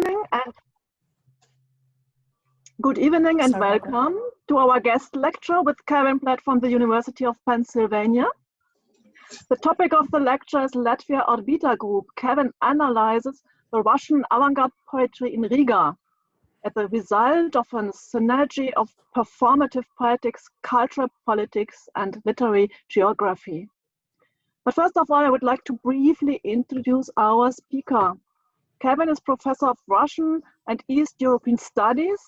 and good evening and welcome to our guest lecture with Kevin Platt from the University of Pennsylvania. The topic of the lecture is Latvia Orbita group. Kevin analyzes the Russian avant-garde poetry in Riga as a result of a synergy of performative poetics, cultural politics, and literary geography. But first of all, I would like to briefly introduce our speaker. Kevin is Professor of Russian and East European Studies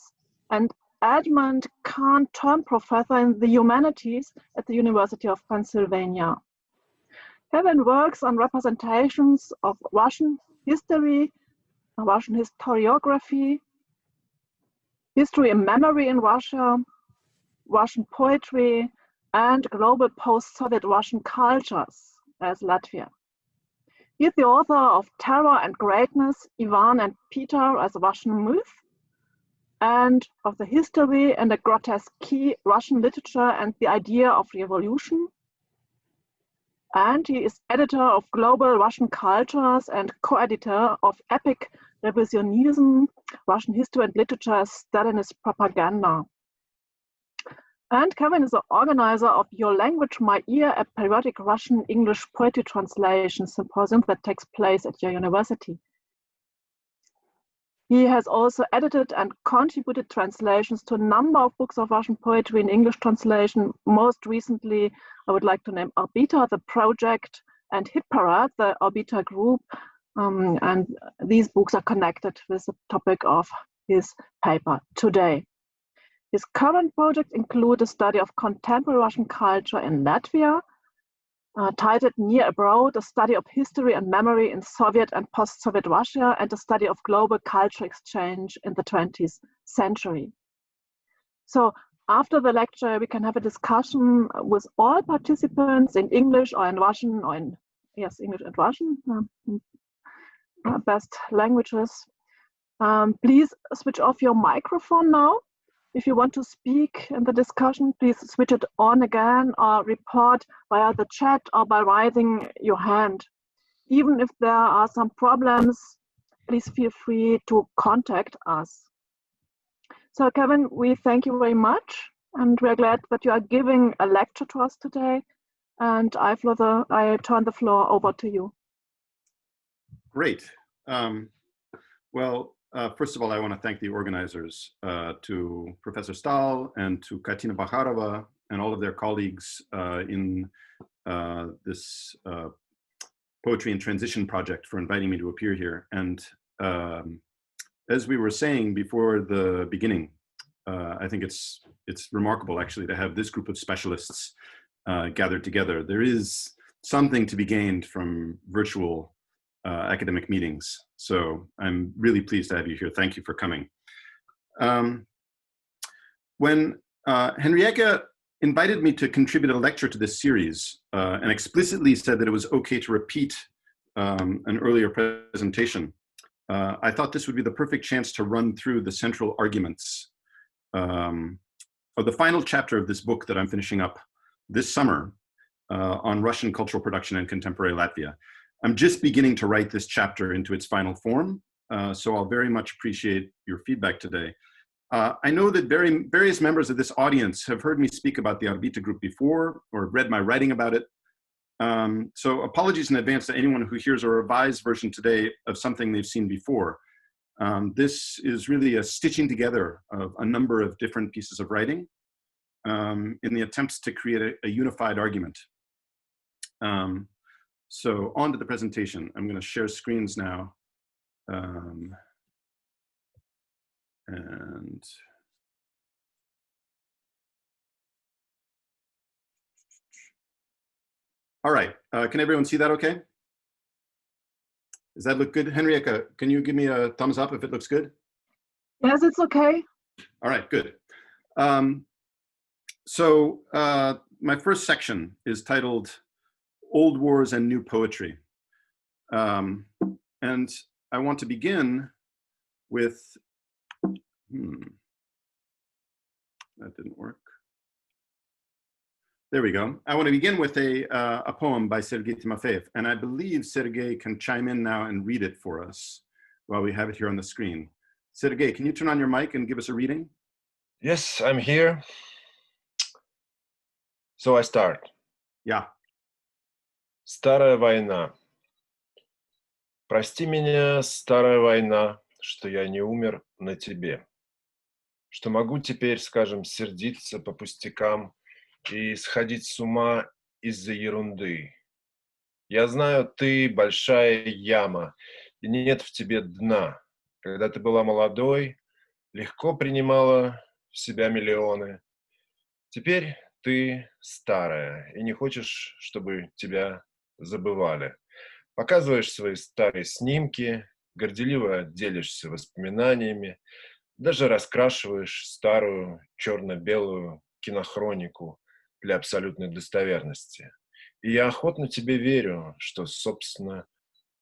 and Edmund Kahn Term Professor in the Humanities at the University of Pennsylvania. Kevin works on representations of Russian history, Russian historiography, history and memory in Russia, Russian poetry, and global post-Soviet Russian cultures as Latvia. He is the author of Terror and Greatness, Ivan and Peter as Russian Myth, and of the history and the grotesque Russian literature and the idea of revolution. And he is editor of Global Russian Cultures and co-editor of Epic Revisionism, Russian History and Literature as Stalinist Propaganda. And Kevin is the organizer of Your Language, My Ear, a periodic Russian-English poetry translation symposium that takes place at your university. He has also edited and contributed translations to a number of books of Russian poetry in English translation. Most recently, I would like to name Orbita, the project, and Hit Parade, the Orbita group. And these books are connected with the topic of his paper today. His current projects include a study of contemporary Russian culture in Latvia, titled Near Abroad, a study of history and memory in Soviet and post-Soviet Russia, and a study of global culture exchange in the 20th century. So after the lecture, we can have a discussion with all participants in English or in Russian, or in, yes, English and Russian, best languages. Please switch off your microphone now. If you want to speak in the discussion, please switch it on again or report via the chat or by raising your hand. Even if there are some problems, please feel free to contact us. So Kevin, we thank you very much, and we're glad that you are giving a lecture to us today. And I turn the floor over to you. Great. First of all, I want to thank the organizers, to Professor Stahl and to Katina Bakharova and all of their colleagues in this Poetry in Transition project for inviting me to appear here. And as we were saying before the beginning, I think it's remarkable actually to have this group of specialists gathered together. There is something to be gained from virtual academic meetings. So I'm really pleased to have you here. Thank you for coming. When Henrietta invited me to contribute a lecture to this series and explicitly said that it was okay to repeat an earlier presentation, I thought this would be the perfect chance to run through the central arguments of the final chapter of this book that I'm finishing up this summer on Russian cultural production in contemporary Latvia. I'm just beginning to write this chapter into its final form, so I'll very much appreciate your feedback today. I know that various members of this audience have heard me speak about the Orbita group before or read my writing about it. So apologies in advance to anyone who hears a revised version today of something they've seen before. This is really a stitching together of a number of different pieces of writing in the attempts to create a unified argument. So on to the presentation. I'm going to share screens now. All right, can everyone see that okay? Does that look good? Henrietta, can you give me a thumbs up if it looks good? Yes, it's okay. All right, good. My first section is titled Old Wars and New Poetry. And I want to begin with, that didn't work. There we go. I want to begin with a poem by Sergei Timofeyev, and I believe Sergei can chime in now and read it for us. while we have it here on the screen. Sergey, can you turn on your mic and give us a reading? Yes, I'm here. So I start. Yeah. Старая война. Прости меня, старая война, что я не умер на тебе. Что могу теперь, скажем, сердиться по пустякам и сходить с ума из-за ерунды. Я знаю, ты большая яма, и нет в тебе дна. Когда ты была молодой, легко принимала в себя миллионы. Теперь ты старая, и не хочешь, чтобы тебя забывали. Показываешь свои старые снимки, горделиво делишься воспоминаниями, даже раскрашиваешь старую черно-белую кинохронику для абсолютной достоверности. И я охотно тебе верю, что, собственно,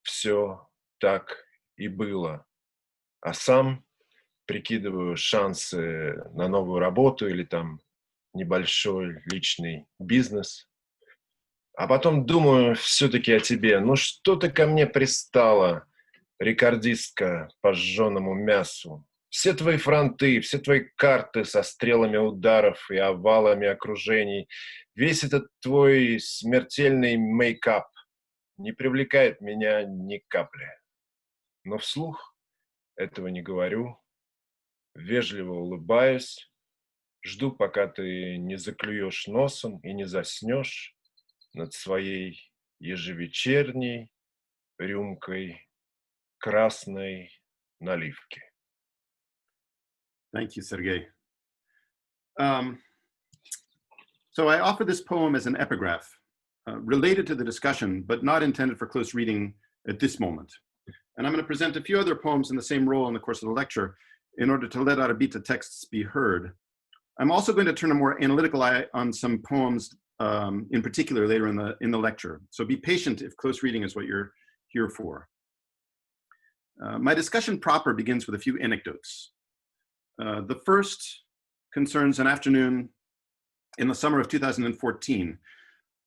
все так и было. А сам прикидываю шансы на новую работу или там небольшой личный бизнес. А потом думаю все-таки о тебе. Ну что ты ко мне пристала, рекордистка по жженому мясу? Все твои фронты, все твои карты со стрелами ударов и овалами окружений, весь этот твой смертельный мейкап не привлекает меня ни капли. Но вслух этого не говорю, вежливо улыбаюсь, жду, пока ты не заклюешь носом и не заснешь над своей ежевечерней рюмкой красной наливки. Thank you, Sergey. So I offer this poem as an epigraph, related to the discussion, but not intended for close reading at this moment. And I'm going to present a few other poems in the same role in the course of the lecture in order to let Orbita texts be heard. I'm also going to turn a more analytical eye on some poems in particular later in the lecture. So be patient if close reading is what you're here for. My discussion proper begins with a few anecdotes. The first concerns an afternoon in the summer of 2014,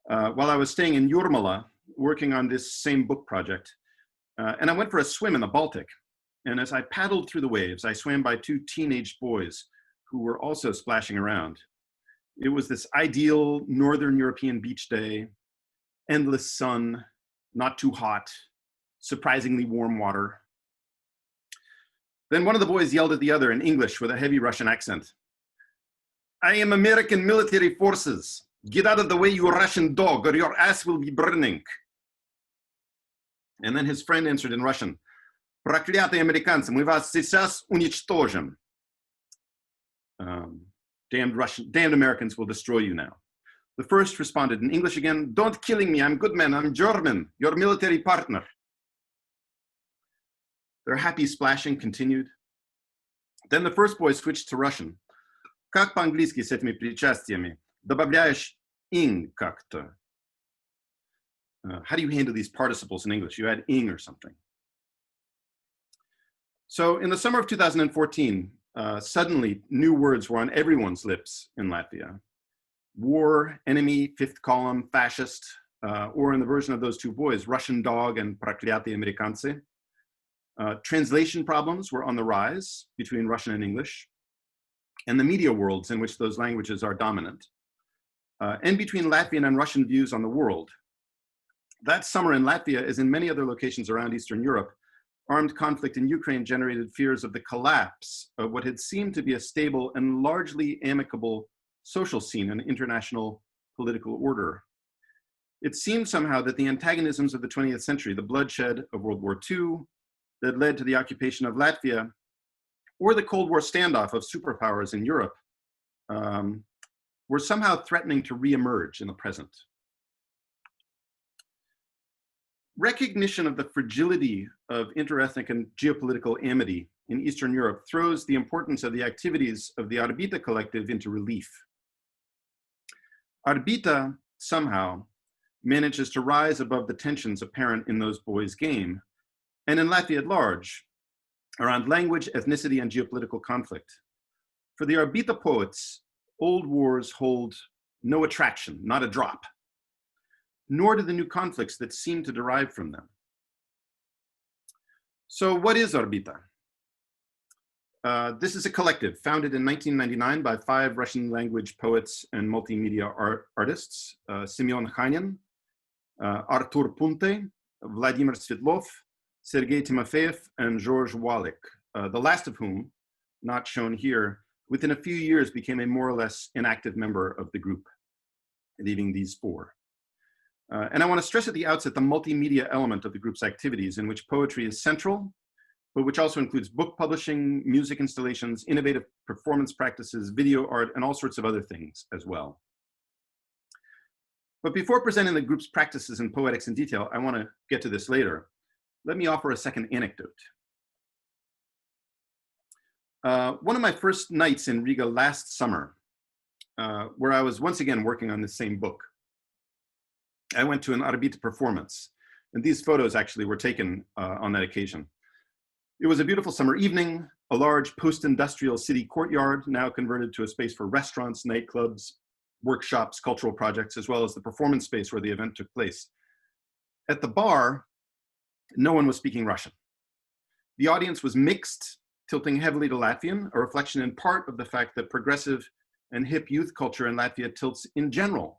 while I was staying in Jurmala, working on this same book project, and I went for a swim in the Baltic. And as I paddled through the waves, I swam by two teenage boys who were also splashing around. It was this ideal Northern European beach day, endless sun, not too hot, surprisingly warm water. Then one of the boys yelled at the other in English with a heavy Russian accent. I am American military forces. Get out of the way, you Russian dog, or your ass will be burning. And then his friend answered in Russian, Проклятые американцы, мы вас сейчас уничтожим. Damned Americans will destroy you now. The first responded in English again, don't killing me, I'm good man, I'm German, your military partner. Their happy splashing continued. Then the first boy switched to Russian. Как по-английски с этими причастиями? Добавляешь ing как-то. How do you handle these participles in English? You add ing or something. So in the summer of 2014, suddenly new words were on everyone's lips in Latvia. War, enemy, fifth column, fascist, or in the version of those two boys, Russian dog and проклятые американцы. Translation problems were on the rise between Russian and English, and the media worlds in which those languages are dominant, and between Latvian and Russian views on the world. That summer in Latvia, as in many other locations around Eastern Europe, armed conflict in Ukraine generated fears of the collapse of what had seemed to be a stable and largely amicable social scene and international political order. It seemed somehow that the antagonisms of the 20th century, the bloodshed of World War II that led to the occupation of Latvia, or the Cold War standoff of superpowers in Europe, were somehow threatening to reemerge in the present. Recognition of the fragility of interethnic and geopolitical amity in Eastern Europe throws the importance of the activities of the Orbita collective into relief. Orbita somehow manages to rise above the tensions apparent in those boys' game, and in Latvia at large, around language, ethnicity, and geopolitical conflict. For the Orbita poets, old wars hold no attraction, not a drop, nor do the new conflicts that seem to derive from them. So what is Orbita? This is a collective founded in 1999 by 5 Russian language poets and multimedia artists, Semyon Khanin, Artur Punte, Vladimir Svetlov, Sergei Timofeyev, and George Walik, the last of whom, not shown here, within a few years became a more or less inactive member of the group, leaving these 4. And I want to stress at the outset the multimedia element of the group's activities, in which poetry is central, but which also includes book publishing, music installations, innovative performance practices, video art, and all sorts of other things as well. But before presenting the group's practices and poetics in detail, I want to get to this later. Let me offer a second anecdote. One of my first nights in Riga last summer, where I was once again working on the same book, I went to an Orbita performance, and these photos actually were taken on that occasion. It was a beautiful summer evening, a large post-industrial city courtyard, now converted to a space for restaurants, nightclubs, workshops, cultural projects, as well as the performance space where the event took place. At the bar, no one was speaking Russian. The audience was mixed, tilting heavily to Latvian, a reflection in part of the fact that progressive and hip youth culture in Latvia tilts in general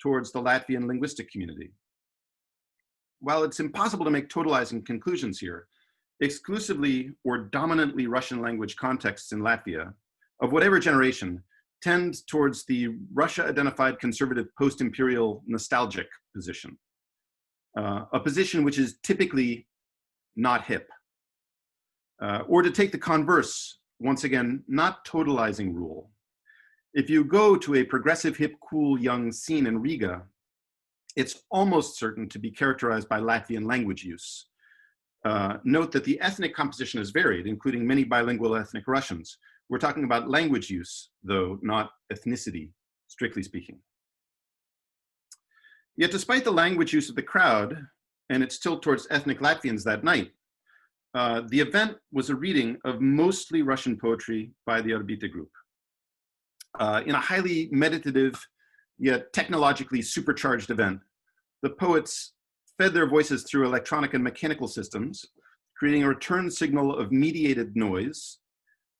towards the Latvian linguistic community. While it's impossible to make totalizing conclusions here, exclusively or dominantly Russian language contexts in Latvia, of whatever generation, tend towards the Russia-identified conservative post-imperial nostalgic position, a position which is typically not hip. Or to take the converse, once again, not totalizing rule. If you go to a progressive, hip, cool, young scene in Riga, it's almost certain to be characterized by Latvian language use. Note that the ethnic composition is varied, including many bilingual ethnic Russians. We're talking about language use, though not ethnicity, strictly speaking. Yet despite the language use of the crowd and its tilt towards ethnic Latvians that night, the event was a reading of mostly Russian poetry by the Orbita group. In a highly meditative, yet technologically supercharged event, the poets fed their voices through electronic and mechanical systems, creating a return signal of mediated noise,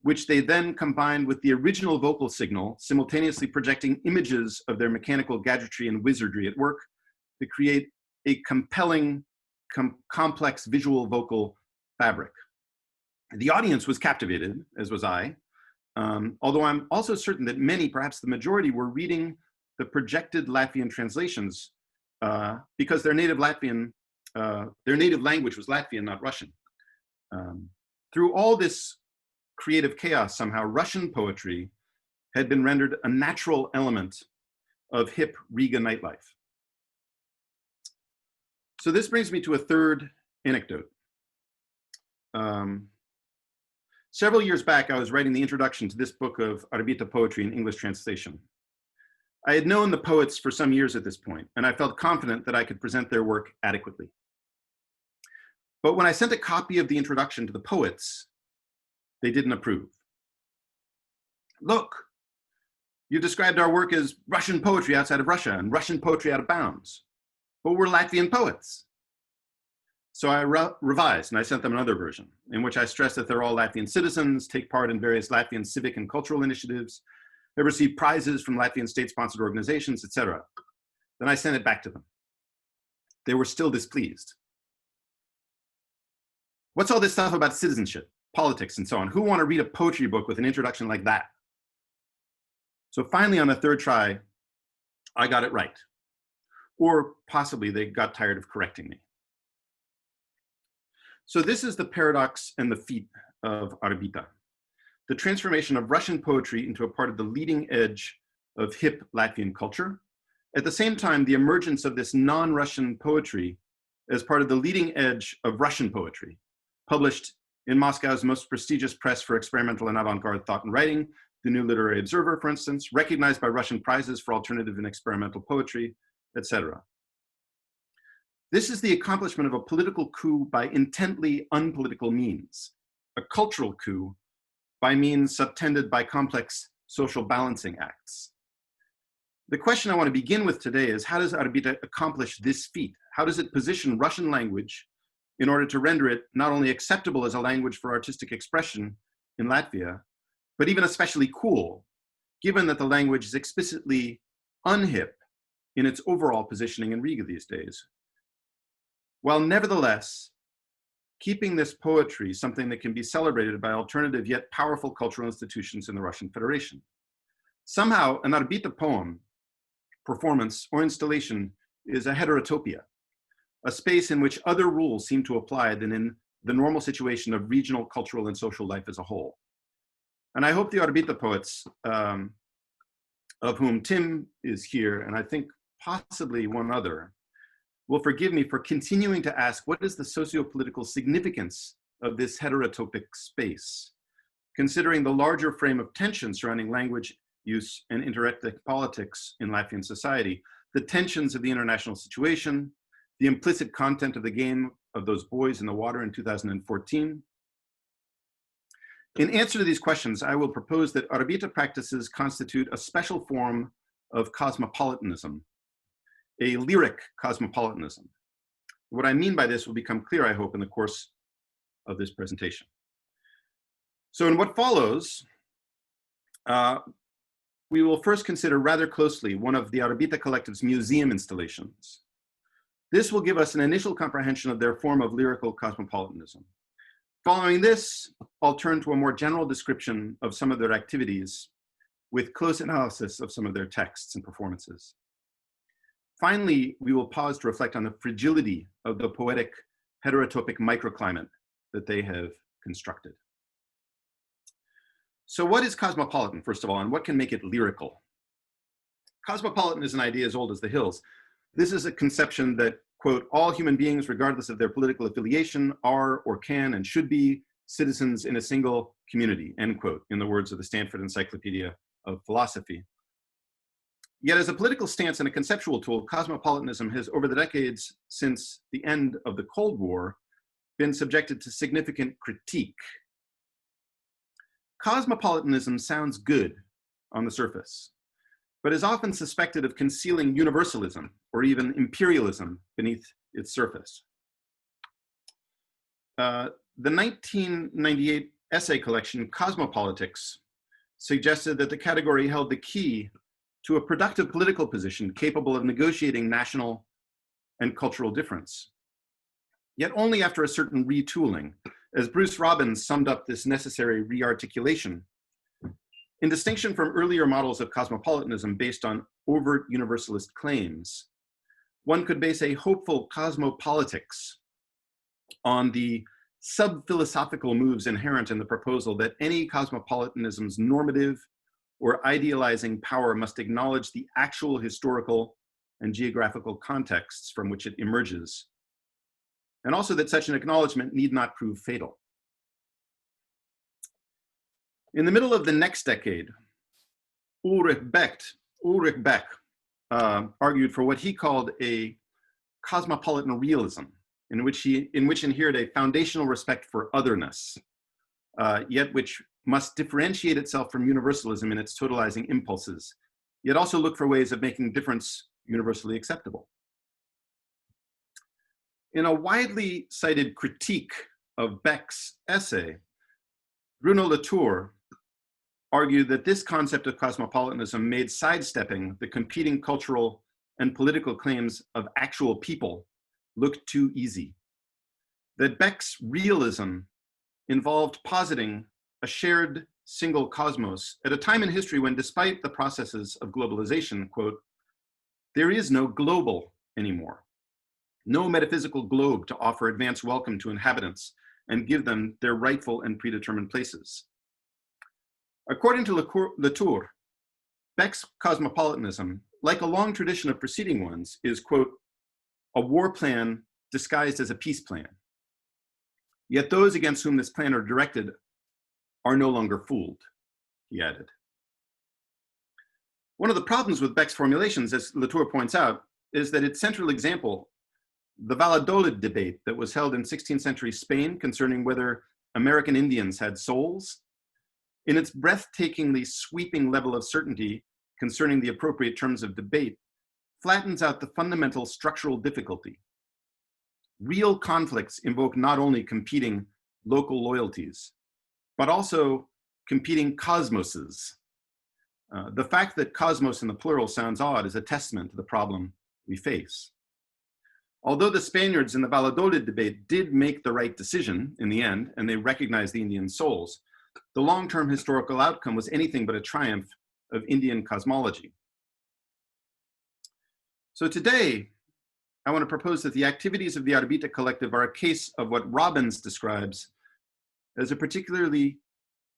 which they then combined with the original vocal signal, simultaneously projecting images of their mechanical gadgetry and wizardry at work to create a compelling, complex visual vocal fabric. The audience was captivated, as was I, although I'm also certain that many, perhaps the majority, were reading the projected Latvian translations because their native language was Latvian, not Russian. Through all this creative chaos, somehow Russian poetry had been rendered a natural element of hip Riga nightlife. So this brings me to a third anecdote. Several years back, I was writing the introduction to this book of Orbita poetry in English translation. I had known the poets for some years at this point, and I felt confident that I could present their work adequately. But when I sent a copy of the introduction to the poets, they didn't approve. Look, you described our work as Russian poetry outside of Russia and Russian poetry out of bounds, but we're Latvian poets. So I revised and I sent them another version in which I stressed that they're all Latvian citizens, take part in various Latvian civic and cultural initiatives, they receive prizes from Latvian state-sponsored organizations, etc. Then I sent it back to them. They were still displeased. What's all this stuff about citizenship, politics, and so on? Who want to read a poetry book with an introduction like that? So finally, on the third try, I got it right. Or possibly they got tired of correcting me. So this is the paradox and the feat of Orbita, the transformation of Russian poetry into a part of the leading edge of hip Latvian culture. At the same time, the emergence of this non-Russian poetry as part of the leading edge of Russian poetry, published in Moscow's most prestigious press for experimental and avant-garde thought and writing, the New Literary Observer, for instance, recognized by Russian prizes for alternative and experimental poetry, etc. This is the accomplishment of a political coup by intently unpolitical means, a cultural coup by means subtended by complex social balancing acts. The question I want to begin with today is, how does Orbita accomplish this feat? How does it position Russian language in order to render it not only acceptable as a language for artistic expression in Latvia, but even especially cool, given that the language is explicitly unhip in its overall positioning in Riga these days, while nevertheless keeping this poetry something that can be celebrated by alternative yet powerful cultural institutions in the Russian Federation. Somehow, an Orbita poem, performance, or installation is a heterotopia, a space in which other rules seem to apply than in the normal situation of regional cultural and social life as a whole. And I hope the Orbita poets, of whom Tim is here, and I think possibly one other, will forgive me for continuing to ask, what is the socio-political significance of this heterotopic space, considering the larger frame of tension surrounding language use and interethnic politics in Latvian society, the tensions of the international situation, the implicit content of the game of those boys in the water in 2014. In answer to these questions, I will propose that Orbita practices constitute a special form of cosmopolitanism, a lyric cosmopolitanism. What I mean by this will become clear, I hope, in the course of this presentation. So in what follows, we will first consider rather closely one of the Orbita Collective's museum installations. This will give us an initial comprehension of their form of lyrical cosmopolitanism. Following this, I'll turn to a more general description of some of their activities with close analysis of some of their texts and performances. Finally, we will pause to reflect on the fragility of the poetic heterotopic microclimate that they have constructed. So what is cosmopolitan, first of all, and what can make it lyrical? Cosmopolitan is an idea as old as the hills. This is a conception that, quote, all human beings, regardless of their political affiliation, are or can and should be citizens in a single community, end quote, in the words of the Stanford Encyclopedia of Philosophy. Yet as a political stance and a conceptual tool, cosmopolitanism has, over the decades since the end of the Cold War, been subjected to significant critique. Cosmopolitanism sounds good on the surface, but is often suspected of concealing universalism or even imperialism beneath its surface. The 1998 essay collection, Cosmopolitics, suggested that the category held the key to a productive political position capable of negotiating national and cultural difference. Yet only after a certain retooling, as Bruce Robbins summed up this necessary rearticulation, in distinction from earlier models of cosmopolitanism based on overt universalist claims, one could base a hopeful cosmopolitics on the sub-philosophical moves inherent in the proposal that any cosmopolitanism's normative or idealizing power must acknowledge the actual historical and geographical contexts from which it emerges, and also that such an acknowledgement need not prove fatal. In the middle of the next decade, Ulrich Beck argued for what he called a cosmopolitan realism, in which inhered a foundational respect for otherness, yet which must differentiate itself from universalism in its totalizing impulses, yet also look for ways of making difference universally acceptable. In a widely cited critique of Beck's essay, Bruno Latour argued that this concept of cosmopolitanism made sidestepping the competing cultural and political claims of actual people look too easy. That Beck's realism involved positing a shared single cosmos at a time in history when, despite the processes of globalization, quote, there is no global anymore, no metaphysical globe to offer advance welcome to inhabitants and give them their rightful and predetermined places. According to Latour, Beck's cosmopolitanism, like a long tradition of preceding ones, is, quote, a war plan disguised as a peace plan. Yet those against whom this plan are directed are no longer fooled, he added. One of the problems with Beck's formulations, as Latour points out, is that its central example, the Valladolid Debate that was held in 16th century Spain concerning whether American Indians had souls, in its breathtakingly sweeping level of certainty concerning the appropriate terms of debate, flattens out the fundamental structural difficulty. real conflicts invoke not only competing local loyalties, but also competing cosmoses. The fact that cosmos in the plural sounds odd is a testament to the problem we face. Although the Spaniards in the Valladolid debate did make the right decision in the end, and they recognized the Indian souls, the long-term historical outcome was anything but a triumph of Indian cosmology. So today, I want to propose that the activities of the Orbita collective are a case of what Robbins describes as a particularly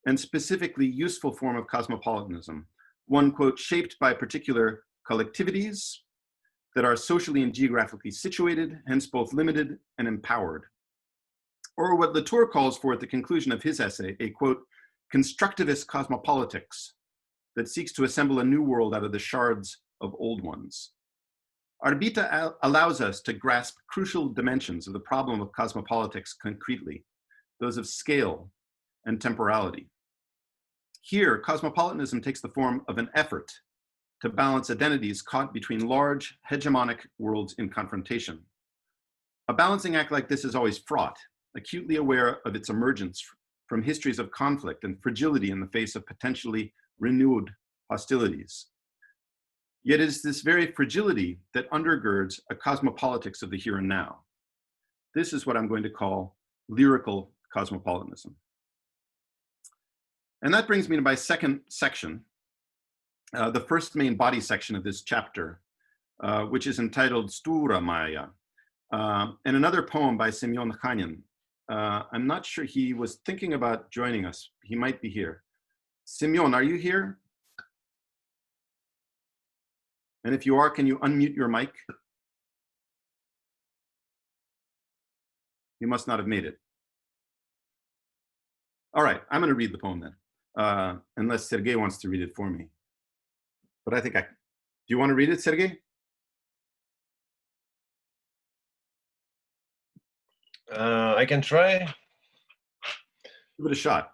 and specifically useful form of cosmopolitanism, one, quote, shaped by particular collectivities that are socially and geographically situated, hence both limited and empowered. Or what Latour calls for at the conclusion of his essay, a, quote, constructivist cosmopolitics that seeks to assemble a new world out of the shards of old ones. Orbita allows us to grasp crucial dimensions of the problem of cosmopolitics concretely, those of scale and temporality. Here, cosmopolitanism takes the form of an effort to balance identities caught between large, hegemonic worlds in confrontation. A balancing act like this is always fraught, acutely aware of its emergence from histories of conflict and fragility in the face of potentially renewed hostilities. Yet it is this very fragility that undergirds a cosmopolitics of the here and now. This is what I'm going to call lyrical cosmopolitanism. And that brings me to my second section, the first main body section of this chapter, which is entitled Stura Maya, and another poem by Semyon Khanin. I'm not sure he was thinking about joining us. He might be here. Semyon, are you here? And if you are, can you unmute your mic? You must not have made it. All right, I'm going to read the poem then, unless Sergey wants to read it for me. But I think do you want to read it, Sergey? I can try. Give it a shot.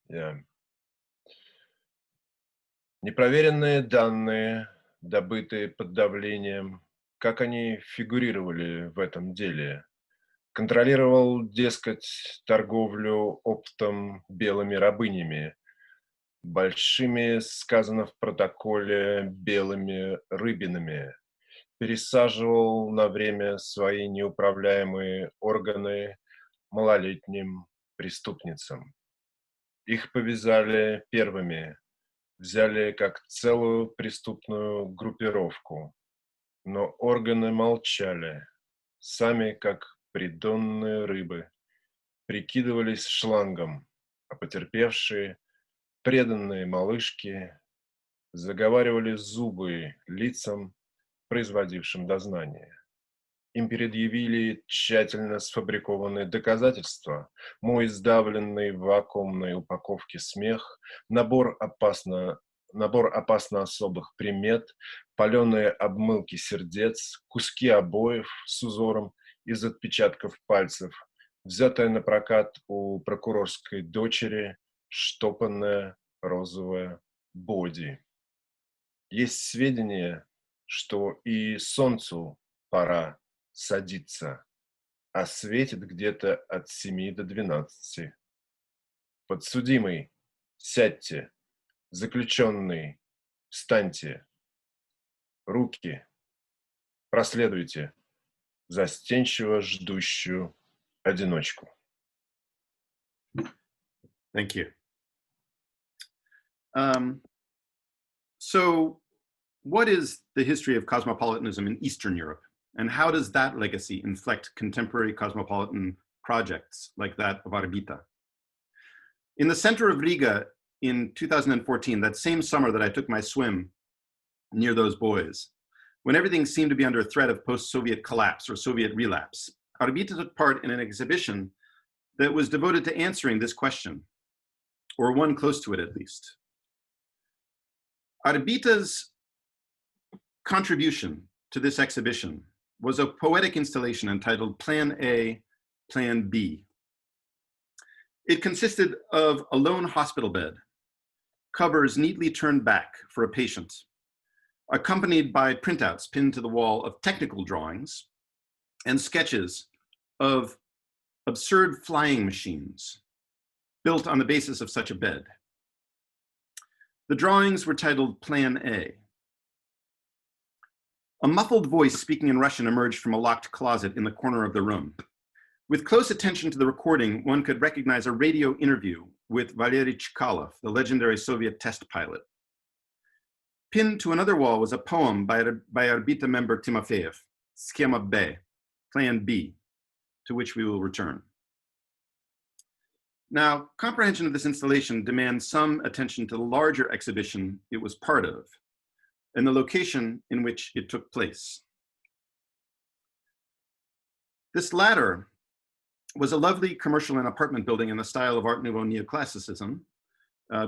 Yeah. Непроверенные данные, добытые под давлением, как они фигурировали в этом деле? Контролировал, дескать, торговлю оптом белыми рабынями, большими, сказано в протоколе, белыми рыбинами, пересаживал на время свои неуправляемые органы малолетним преступницам. Их повязали первыми, взяли как целую преступную группировку, но органы молчали, сами как придонные рыбы, прикидывались шлангом, а потерпевшие, преданные малышки, заговаривали зубы лицам, производившим дознание. Им предъявили тщательно сфабрикованные доказательства, мой сдавленный в вакуумной упаковке смех, набор опасно особых примет, паленые обмылки сердец, куски обоев с узором из отпечатков пальцев, взятая на прокат у прокурорской дочери штопанная розовая боди. Есть сведения, что и солнцу пора садиться, а светит где-то от 7 до 12. Подсудимый, сядьте, заключенный, встаньте, руки, проследуйте застенчиво ждущую одиночку. Thank you. So what is the history of cosmopolitanism in Eastern Europe? And how does that legacy inflect contemporary cosmopolitan projects like that of Orbita? In the center of Riga in 2014, that same summer that I took my swim near those buoys, when everything seemed to be under threat of post-Soviet collapse or Soviet relapse, Orbita took part in an exhibition that was devoted to answering this question, or one close to it at least. Orbita's contribution to this exhibition was a poetic installation entitled Plan A, Plan B. It consisted of a lone hospital bed, covers neatly turned back for a patient, accompanied by printouts pinned to the wall of technical drawings and sketches of absurd flying machines built on the basis of such a bed. The drawings were titled Plan A. A muffled voice speaking in Russian emerged from a locked closet in the corner of the room. With close attention to the recording, one could recognize a radio interview with Valery Chkalov, the legendary Soviet test pilot. Pinned to another wall was a poem by Orbita member Timofeyev, Schema B, Plan B, to which we will return. Now, comprehension of this installation demands some attention to the larger exhibition it was part of, and the location in which it took place. This latter was a lovely commercial and apartment building in the style of Art Nouveau neoclassicism,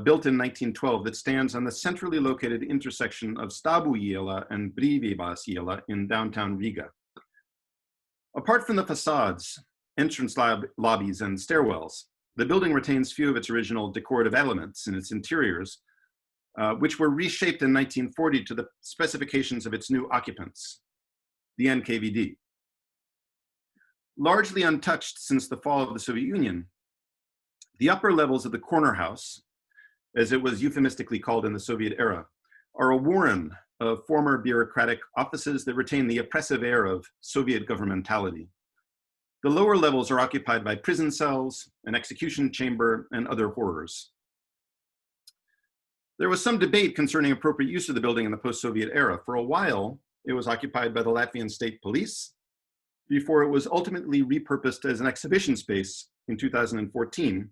built in 1912, that stands on the centrally located intersection of Stabu Iela and Brīvības Iela in downtown Riga. Apart from the facades, entrance lobbies, and stairwells, the building retains few of its original decorative elements in its interiors, which were reshaped in 1940 to the specifications of its new occupants, the NKVD. Largely untouched since the fall of the Soviet Union, the upper levels of the corner house, as it was euphemistically called in the Soviet era, are a warren of former bureaucratic offices that retain the oppressive air of Soviet governmentality. The lower levels are occupied by prison cells, an execution chamber, and other horrors. There was some debate concerning appropriate use of the building in the post-Soviet era. For a while, it was occupied by the Latvian state police, before it was ultimately repurposed as an exhibition space in 2014,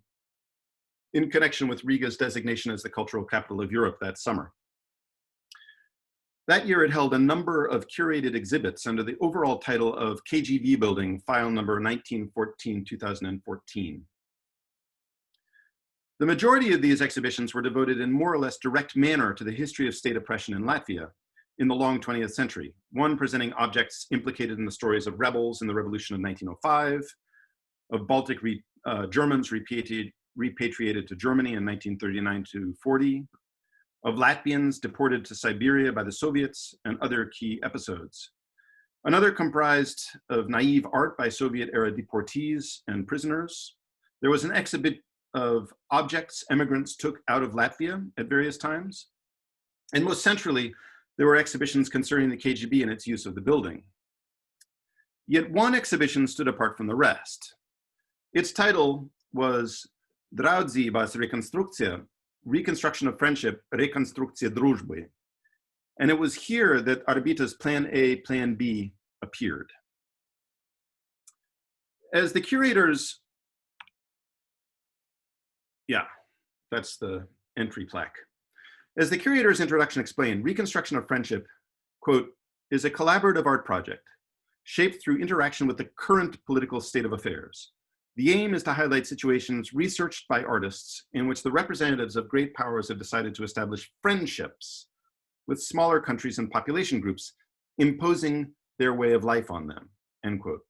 in connection with Riga's designation as the cultural capital of Europe that summer. That year, it held a number of curated exhibits under the overall title of KGB Building, file number 1914-2014. The majority of these exhibitions were devoted in more or less direct manner to the history of state oppression in Latvia in the long 20th century, one presenting objects implicated in the stories of rebels in the revolution of 1905, of Baltic Germans repatriated to Germany in 1939 to 40, of Latvians deported to Siberia by the Soviets, and other key episodes. Another comprised of naive art by Soviet-era deportees and prisoners. There was an exhibit of objects immigrants took out of Latvia at various times. And most centrally, there were exhibitions concerning the KGB and its use of the building. Yet one exhibition stood apart from the rest. Its title was Draudzības rekonstrukcija, Reconstruction of Friendship, Rekonstrukcija družby. And it was here that Orbita's Plan A, Plan B appeared. As the curators, that's the entry plaque. As the curator's introduction explained, Reconstruction of Friendship, quote, is a collaborative art project shaped through interaction with the current political state of affairs. The aim is to highlight situations researched by artists in which the representatives of great powers have decided to establish friendships with smaller countries and population groups, imposing their way of life on them, end quote.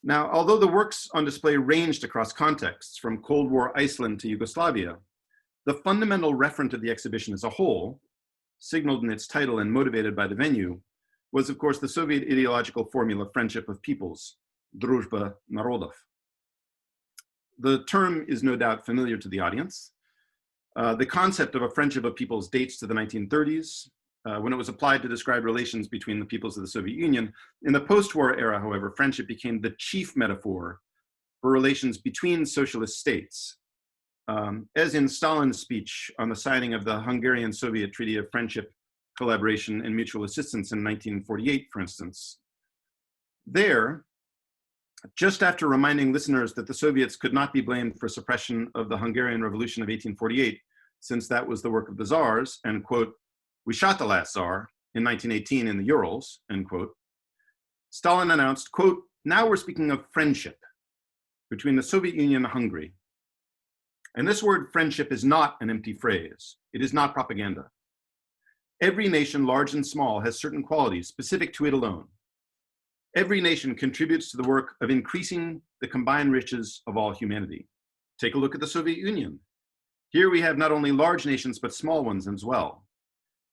Now, although the works on display ranged across contexts, from Cold War Iceland to Yugoslavia, the fundamental referent of the exhibition as a whole, signaled in its title and motivated by the venue, was of course the Soviet ideological formula friendship of peoples, Druzhba Narodov. The term is no doubt familiar to the audience. The concept of a friendship of peoples dates to the 1930s, when it was applied to describe relations between the peoples of the Soviet Union. In the post-war era, however, friendship became the chief metaphor for relations between socialist states, as in Stalin's speech on the signing of the Hungarian-Soviet Treaty of Friendship, Collaboration, and Mutual Assistance in 1948, for instance. There, just after reminding listeners that the Soviets could not be blamed for suppression of the Hungarian Revolution of 1848, since that was the work of the czars, and quote, we shot the last czar in 1918 in the Urals, end quote, Stalin announced, quote, now we're speaking of friendship between the Soviet Union and Hungary. And this word friendship is not an empty phrase. It is not propaganda. Every nation, large and small, has certain qualities specific to it alone. Every nation contributes to the work of increasing the combined riches of all humanity. Take a look at the Soviet Union. Here we have not only large nations, but small ones as well.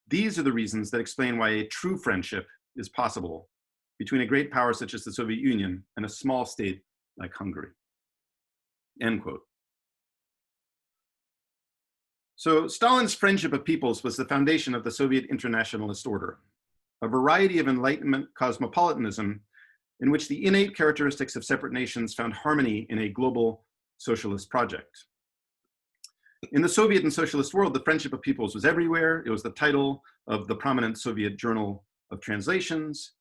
These are the reasons that explain why a true friendship is possible between a great power such as the Soviet Union and a small state like Hungary, end quote. So Stalin's friendship of peoples was the foundation of the Soviet internationalist order, a variety of Enlightenment cosmopolitanism in which the innate characteristics of separate nations found harmony in a global socialist project. In the Soviet and socialist world, the friendship of peoples was everywhere. It was the title of the prominent Soviet Journal of Translations,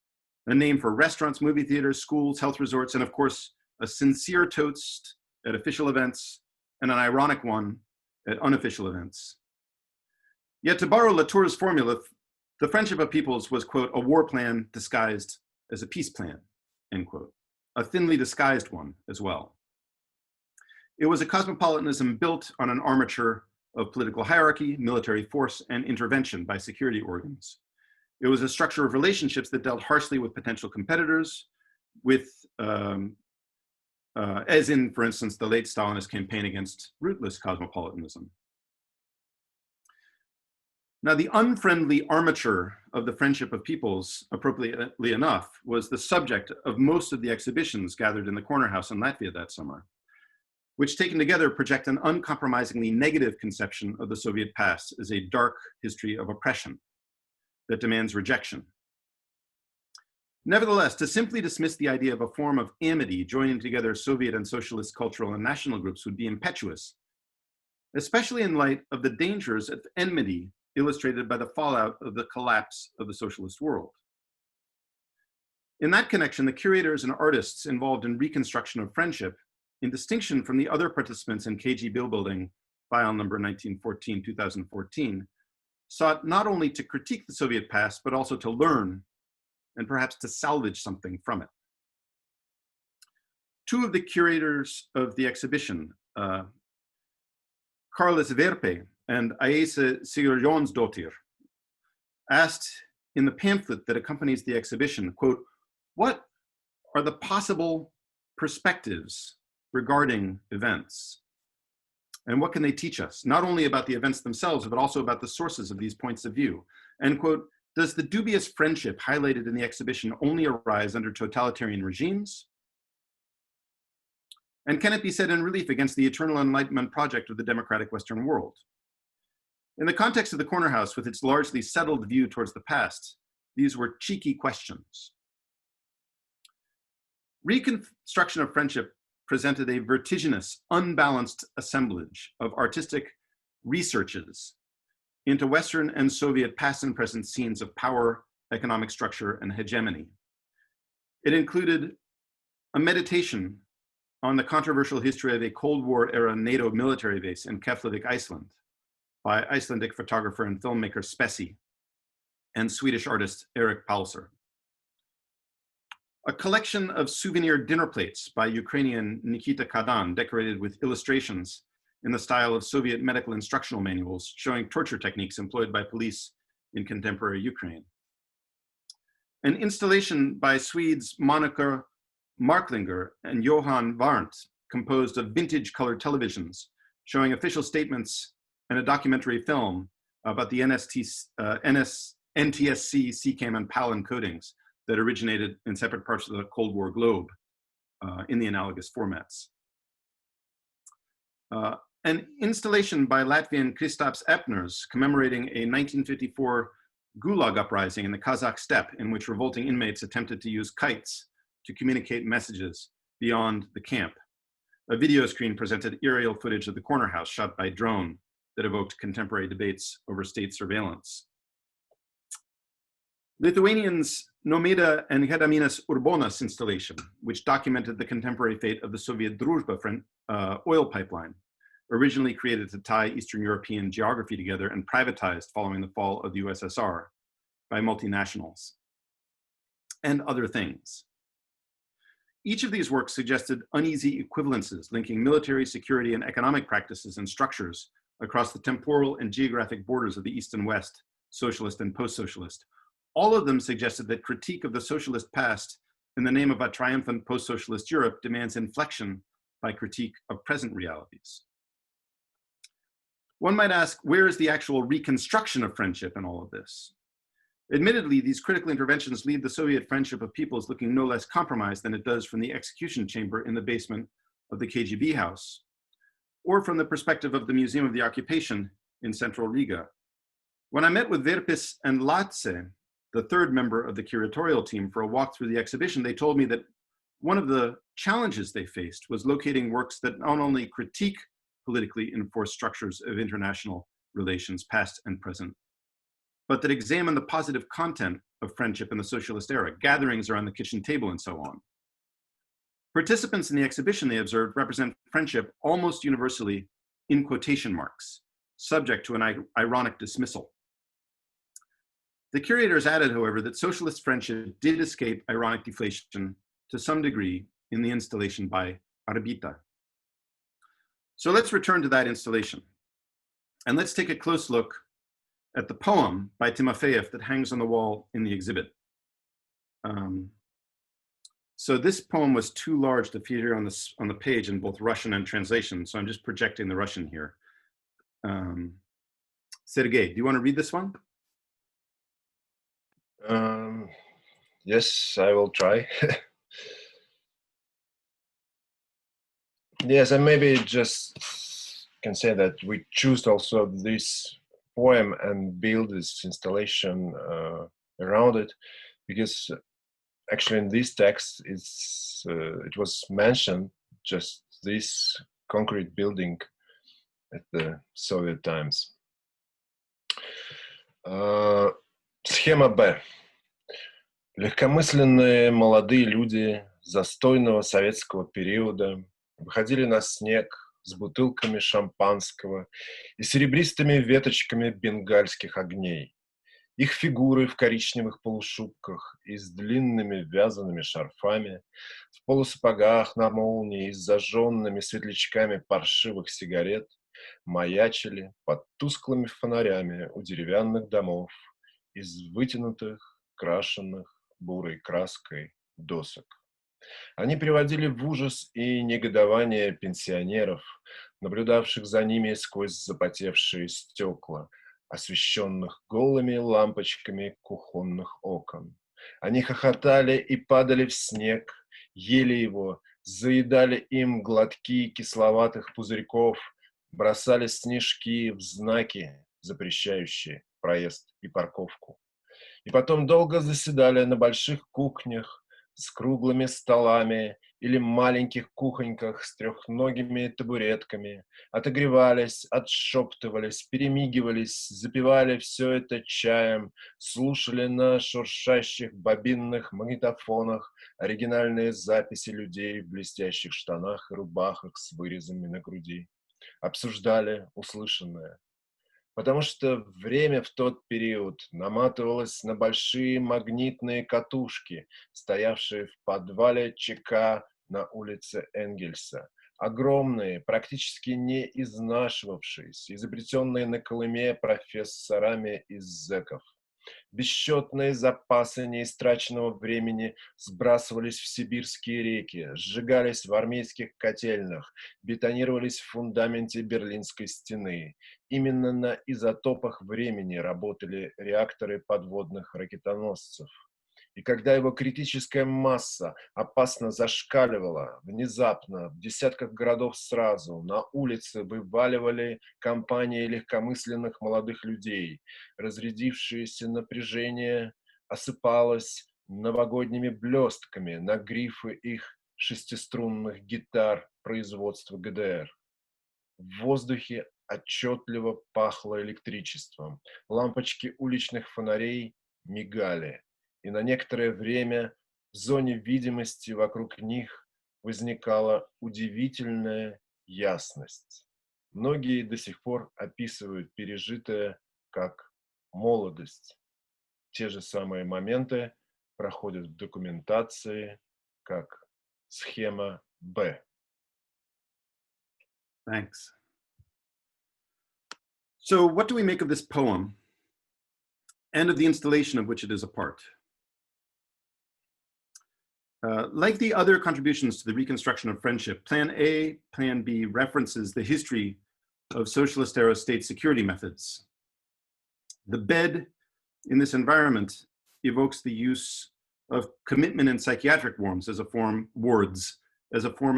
a name for restaurants, movie theaters, schools, health resorts, and of course, a sincere toast at official events and an ironic one at unofficial events. Yet to borrow Latour's formula, the friendship of peoples was, quote, a war plan disguised as a peace plan, end quote, a thinly disguised one as well. It was a cosmopolitanism built on an armature of political hierarchy, military force, and intervention by security organs. It was a structure of relationships that dealt harshly with potential competitors, with, as in, for instance, the late Stalinist campaign against rootless cosmopolitanism. Now, the unfriendly armature of the friendship of peoples, appropriately enough, was the subject of most of the exhibitions gathered in the Corner House in Latvia that summer, which taken together project an uncompromisingly negative conception of the Soviet past as a dark history of oppression that demands rejection. Nevertheless, to simply dismiss the idea of a form of amity joining together Soviet and socialist cultural and national groups would be impetuous, especially in light of the dangers of enmity illustrated by the fallout of the collapse of the socialist world. In that connection, the curators and artists involved in reconstruction of friendship, in distinction from the other participants in KG Bill Building, file number 1914-2014, sought not only to critique the Soviet past, but also to learn and perhaps to salvage something from it. Two of the curators of the exhibition, Carlos Verpe and Ayesa Sigurjónsdóttir, asked in the pamphlet that accompanies the exhibition, quote, what are the possible perspectives regarding events? And what can they teach us, not only about the events themselves, but also about the sources of these points of view? And quote, does the dubious friendship highlighted in the exhibition only arise under totalitarian regimes? And can it be set in relief against the eternal enlightenment project of the democratic Western world? In the context of the Corner House, with its largely settled view towards the past, these were cheeky questions. Reconstruction of friendship presented a vertiginous, unbalanced assemblage of artistic researches into Western and Soviet past and present scenes of power, economic structure, and hegemony. It included a meditation on the controversial history of a Cold War era NATO military base in Keflavik, Iceland, by Icelandic photographer and filmmaker Spessi and Swedish artist Erik Palser. A collection of souvenir dinner plates by Ukrainian Nikita Kadan, decorated with illustrations in the style of Soviet medical instructional manuals showing torture techniques employed by police in contemporary Ukraine. An installation by Swedes Monica Marklinger and Johan Varnt, composed of vintage colored televisions showing official statements and a documentary film about the NTSC, CCAM, and PAL encodings that originated in separate parts of the Cold War globe in the analogous formats. An installation by Latvian Kristaps Epners commemorating a 1954 Gulag uprising in the Kazakh steppe, in which revolting inmates attempted to use kites to communicate messages beyond the camp. A video screen presented aerial footage of the Corner House shot by drone that evoked contemporary debates over state surveillance. Lithuanians Nomeda and Gediminas Urbonas installation, which documented the contemporary fate of the Soviet Druzhba oil pipeline, originally created to tie Eastern European geography together and privatized following the fall of the USSR by multinationals, and other things. Each of these works suggested uneasy equivalences linking military, security, and economic practices and structures across the temporal and geographic borders of the East and West, socialist and post-socialist. All of them suggested that critique of the socialist past in the name of a triumphant post-socialist Europe demands inflection by critique of present realities. One might ask, where is the actual reconstruction of friendship in all of this? Admittedly, these critical interventions leave the Soviet friendship of peoples looking no less compromised than it does from the execution chamber in the basement of the KGB house, or from the perspective of the Museum of the Occupation in central Riga. When I met with Verpis and Latse, the third member of the curatorial team, for a walk through the exhibition, they told me that one of the challenges they faced was locating works that not only critique politically enforced structures of international relations, past and present, but that examine the positive content of friendship in the socialist era, gatherings around the kitchen table and so on. Participants in the exhibition, they observed, represent friendship almost universally in quotation marks, subject to an ironic dismissal. The curators added, however, that socialist friendship did escape ironic deflation to some degree in the installation by Orbita. So let's return to that installation. And let's take a close look at the poem by Timofeyev that hangs on the wall in the exhibit. So this poem was too large to feature on the page in both Russian and translation, so I'm just projecting the Russian here. Sergey, do you want to read this one? Yes, I will try. Yes, and maybe just can say that we choose also this poem and build this installation around it, because actually in this text it was mentioned just this concrete building at the Soviet times. Схема Б. Легкомысленные молодые люди застойного советского периода выходили на снег с бутылками шампанского и серебристыми веточками бенгальских огней. Их фигуры в коричневых полушубках и с длинными вязаными шарфами, в полусапогах на молнии и с зажженными светлячками паршивых сигарет маячили под тусклыми фонарями у деревянных домов из вытянутых, крашенных бурой краской досок. Они приводили в ужас и негодование пенсионеров, наблюдавших за ними сквозь запотевшие стекла, освещенных голыми лампочками кухонных окон. Они хохотали и падали в снег, ели его, заедали им глотки кисловатых пузырьков, бросали снежки в знаки, запрещающие проезд и парковку. И потом долго заседали на больших кухнях с круглыми столами или маленьких кухоньках с трехногими табуретками, отогревались, отшептывались, перемигивались, запивали все это чаем, слушали на шуршащих бобинных магнитофонах оригинальные записи людей в блестящих штанах и рубахах с вырезами на груди, обсуждали услышанное. Потому что время в тот период наматывалось на большие магнитные катушки, стоявшие в подвале ЧК на улице Энгельса. Огромные, практически не изнашивавшиеся, изобретенные на Колыме профессорами из зэков. Бесчетные запасы неистраченного времени сбрасывались в сибирские реки, сжигались в армейских котельных, бетонировались в фундаменте Берлинской стены. Именно на изотопах времени работали реакторы подводных ракетоносцев. И когда его критическая масса опасно зашкаливала, внезапно, в десятках городов сразу, на улицы вываливали компании легкомысленных молодых людей. Разрядившееся напряжение осыпалось новогодними блестками на грифы их шестиструнных гитар производства ГДР. В воздухе отчетливо пахло электричеством. Лампочки уличных фонарей мигали. И на некоторое время в зоне видимости вокруг них возникала удивительная ясность. Многие до сих пор описывают пережитое как молодость. Те же самые моменты проходят в документации как схема Б. Thanks. So what do we make of this poem and of the installation of which it is a part? Like the other contributions to the reconstruction of friendship, Plan A, Plan B references the history of socialist era state security methods. The bed in this environment evokes the use of commitment in psychiatric wards as a form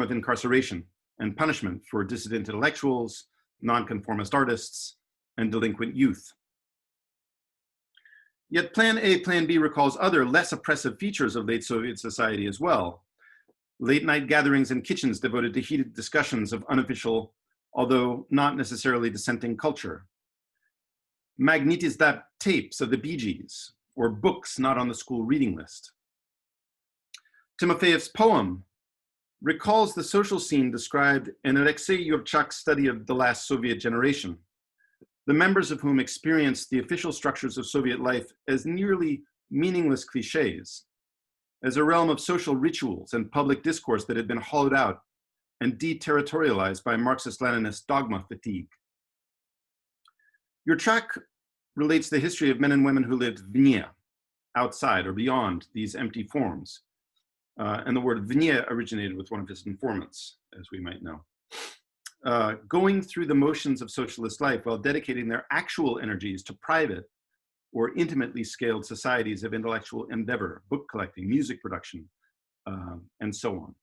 of incarceration and punishment for dissident intellectuals, nonconformist artists, and delinquent youth. Yet Plan A, Plan B recalls other less oppressive features of late Soviet society as well. Late night gatherings in kitchens devoted to heated discussions of unofficial, although not necessarily dissenting culture. Magnetized tapes of the Bee Gees, or books not on the school reading list. Timofeyev's poem recalls the social scene described in Alexei Yurchak's study of the last Soviet generation, the members of whom experienced the official structures of Soviet life as nearly meaningless cliches, as a realm of social rituals and public discourse that had been hollowed out and deterritorialized by Marxist-Leninist dogma fatigue. Yurchak relates the history of men and women who lived vnie, outside or beyond these empty forms. And the word vnie originated with one of his informants, as we might know. Going through the motions of socialist life while dedicating their actual energies to private or intimately scaled societies of intellectual endeavor, book collecting, music production, and so on.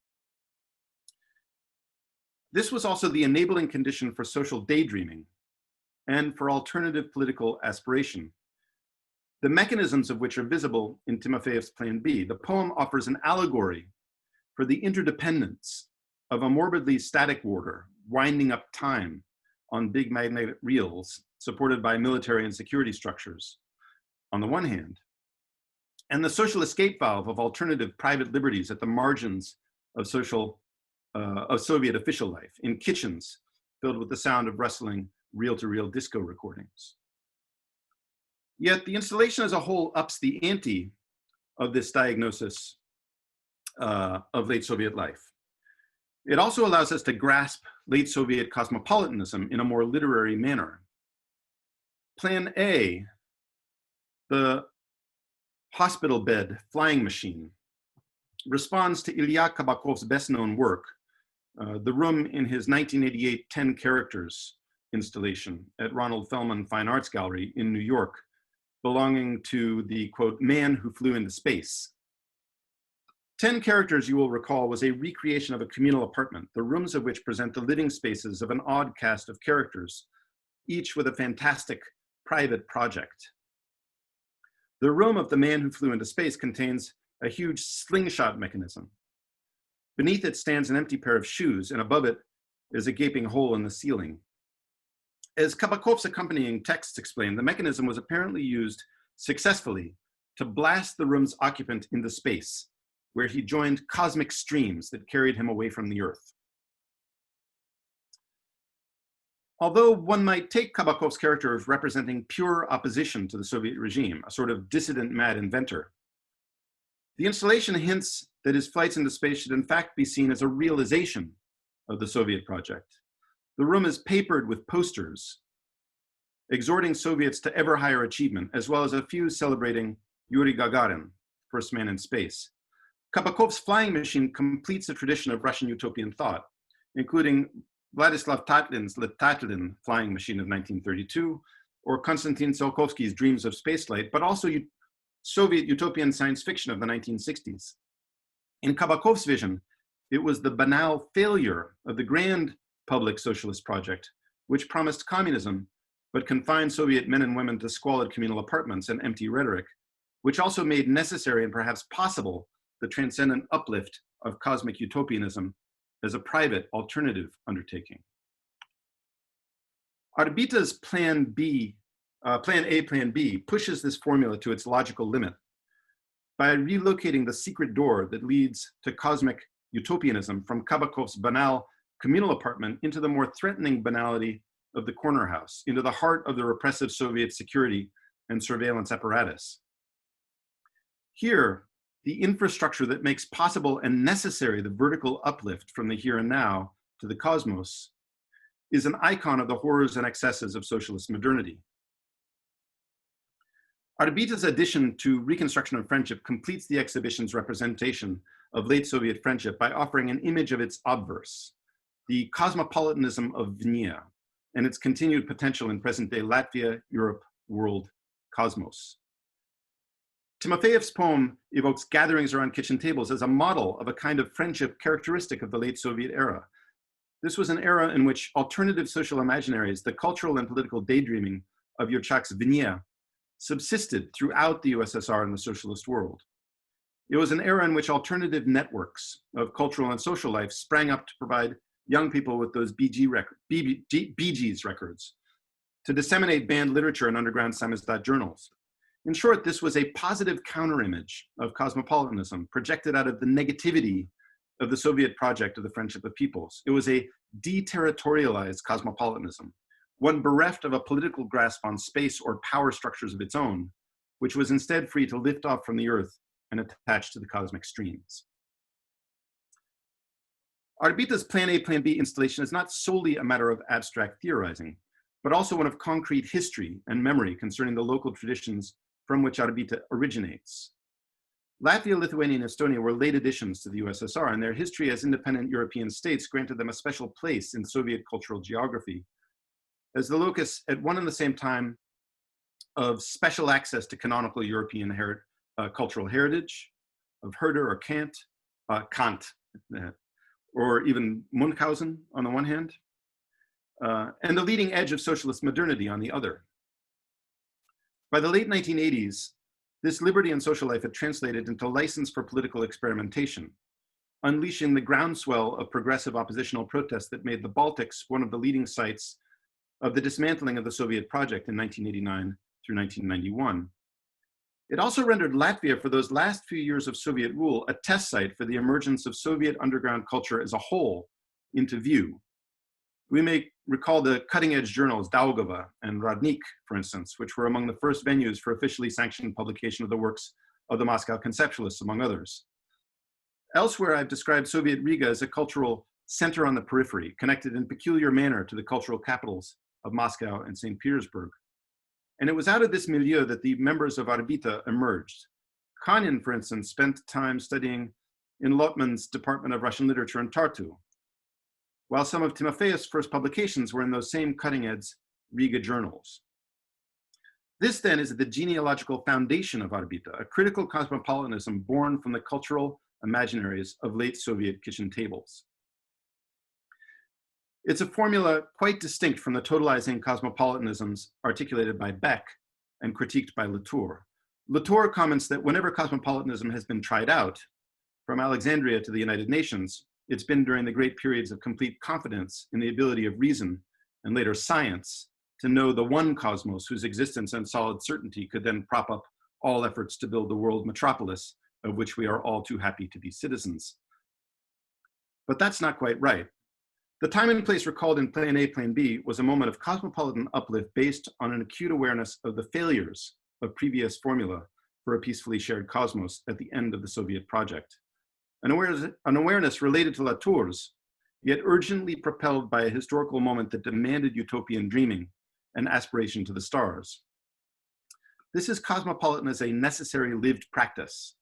This was also the enabling condition for social daydreaming and for alternative political aspiration, the mechanisms of which are visible in Timofeyev's Plan B. The poem offers an allegory for the interdependence of a morbidly static order winding up time on big magnetic reels supported by military and security structures on the one hand, and the social escape valve of alternative private liberties at the margins of Soviet official life, in kitchens filled with the sound of rustling reel-to-reel disco recordings. Yet the installation as a whole ups the ante of this diagnosis of late Soviet life. It also allows us to grasp late Soviet cosmopolitanism in a more literary manner. Plan A, the hospital bed flying machine, responds to Ilya Kabakov's best-known work, the room in his 1988 10 Characters installation at Ronald Fellman Fine Arts Gallery in New York, belonging to the, quote, man who flew into space. 10 Characters, you will recall, was a recreation of a communal apartment, the rooms of which present the living spaces of an odd cast of characters, each with a fantastic private project. The room of the man who flew into space contains a huge slingshot mechanism. Beneath it stands an empty pair of shoes, and above it is a gaping hole in the ceiling. As Kabakov's accompanying texts explain, the mechanism was apparently used successfully to blast the room's occupant into space, where he joined cosmic streams that carried him away from the Earth. Although one might take Kabakov's character as representing pure opposition to the Soviet regime, a sort of dissident mad inventor, the installation hints that his flights into space should in fact be seen as a realization of the Soviet project. The room is papered with posters exhorting Soviets to ever higher achievement, as well as a few celebrating Yuri Gagarin, first man in space. Kabakov's flying machine completes a tradition of Russian utopian thought, including Vladislav Tatlin's Le Tatlin flying machine of 1932, or Konstantin Tsiolkovsky's Dreams of Spaceflight, but also Soviet utopian science fiction of the 1960s. In Kabakov's vision, it was the banal failure of the grand public socialist project, which promised communism, but confined Soviet men and women to squalid communal apartments and empty rhetoric, which also made necessary and perhaps possible the transcendent uplift of cosmic utopianism as a private alternative undertaking. Orbita's Plan A, Plan B pushes this formula to its logical limit by relocating the secret door that leads to cosmic utopianism from Kabakov's banal communal apartment into the more threatening banality of the corner house, into the heart of the repressive Soviet security and surveillance apparatus. Here, the infrastructure that makes possible and necessary the vertical uplift from the here and now to the cosmos is an icon of the horrors and excesses of socialist modernity. Orbita's addition to Reconstruction of Friendship completes the exhibition's representation of late Soviet friendship by offering an image of its obverse, the cosmopolitanism of vnie, and its continued potential in present-day Latvia, Europe, world, cosmos. Timofeyev's poem evokes gatherings around kitchen tables as a model of a kind of friendship characteristic of the late Soviet era. This was an era in which alternative social imaginaries, the cultural and political daydreaming of Yurchak's Venia, subsisted throughout the USSR and the socialist world. It was an era in which alternative networks of cultural and social life sprang up to provide young people with those Bee Gees records, to disseminate banned literature and underground samizdat journals. In short, this was a positive counterimage of cosmopolitanism projected out of the negativity of the Soviet project of the friendship of peoples. It was a deterritorialized cosmopolitanism, one bereft of a political grasp on space or power structures of its own, which was instead free to lift off from the earth and attach to the cosmic streams. Orbita's Plan A, Plan B installation is not solely a matter of abstract theorizing, but also one of concrete history and memory concerning the local traditions from which Orbita originates. Latvia, Lithuania, and Estonia were late additions to the USSR, and their history as independent European states granted them a special place in Soviet cultural geography, as the locus at one and the same time of special access to canonical European cultural heritage, of Herder or Kant, or even Munchausen on the one hand, and the leading edge of socialist modernity on the other. By the late 1980s, this liberty and social life had translated into license for political experimentation, unleashing the groundswell of progressive oppositional protests that made the Baltics one of the leading sites of the dismantling of the Soviet project in 1989 through 1991. It also rendered Latvia, for those last few years of Soviet rule, a test site for the emergence of Soviet underground culture as a whole into view. We may recall the cutting-edge journals Daugava and Rodnik, for instance, which were among the first venues for officially sanctioned publication of the works of the Moscow conceptualists, among others. Elsewhere, I've described Soviet Riga as a cultural center on the periphery, connected in peculiar manner to the cultural capitals of Moscow and St. Petersburg. And it was out of this milieu that the members of Orbita emerged. Kanin, for instance, spent time studying in Lotman's Department of Russian Literature in Tartu, while some of Timofeyev's first publications were in those same cutting-edge Riga journals. This then is the genealogical foundation of Orbita, a critical cosmopolitanism born from the cultural imaginaries of late Soviet kitchen tables. It's a formula quite distinct from the totalizing cosmopolitanisms articulated by Beck and critiqued by Latour. Latour comments that whenever cosmopolitanism has been tried out, from Alexandria to the United Nations, it's been during the great periods of complete confidence in the ability of reason and later science to know the one cosmos whose existence and solid certainty could then prop up all efforts to build the world metropolis of which we are all too happy to be citizens. But that's not quite right. The time and place recalled in Plan A, Plan B was a moment of cosmopolitan uplift based on an acute awareness of the failures of previous formula for a peacefully shared cosmos at the end of the Soviet project. An awareness related to Latour's, yet urgently propelled by a historical moment that demanded utopian dreaming and aspiration to the stars. This is cosmopolitan as a necessary lived practice,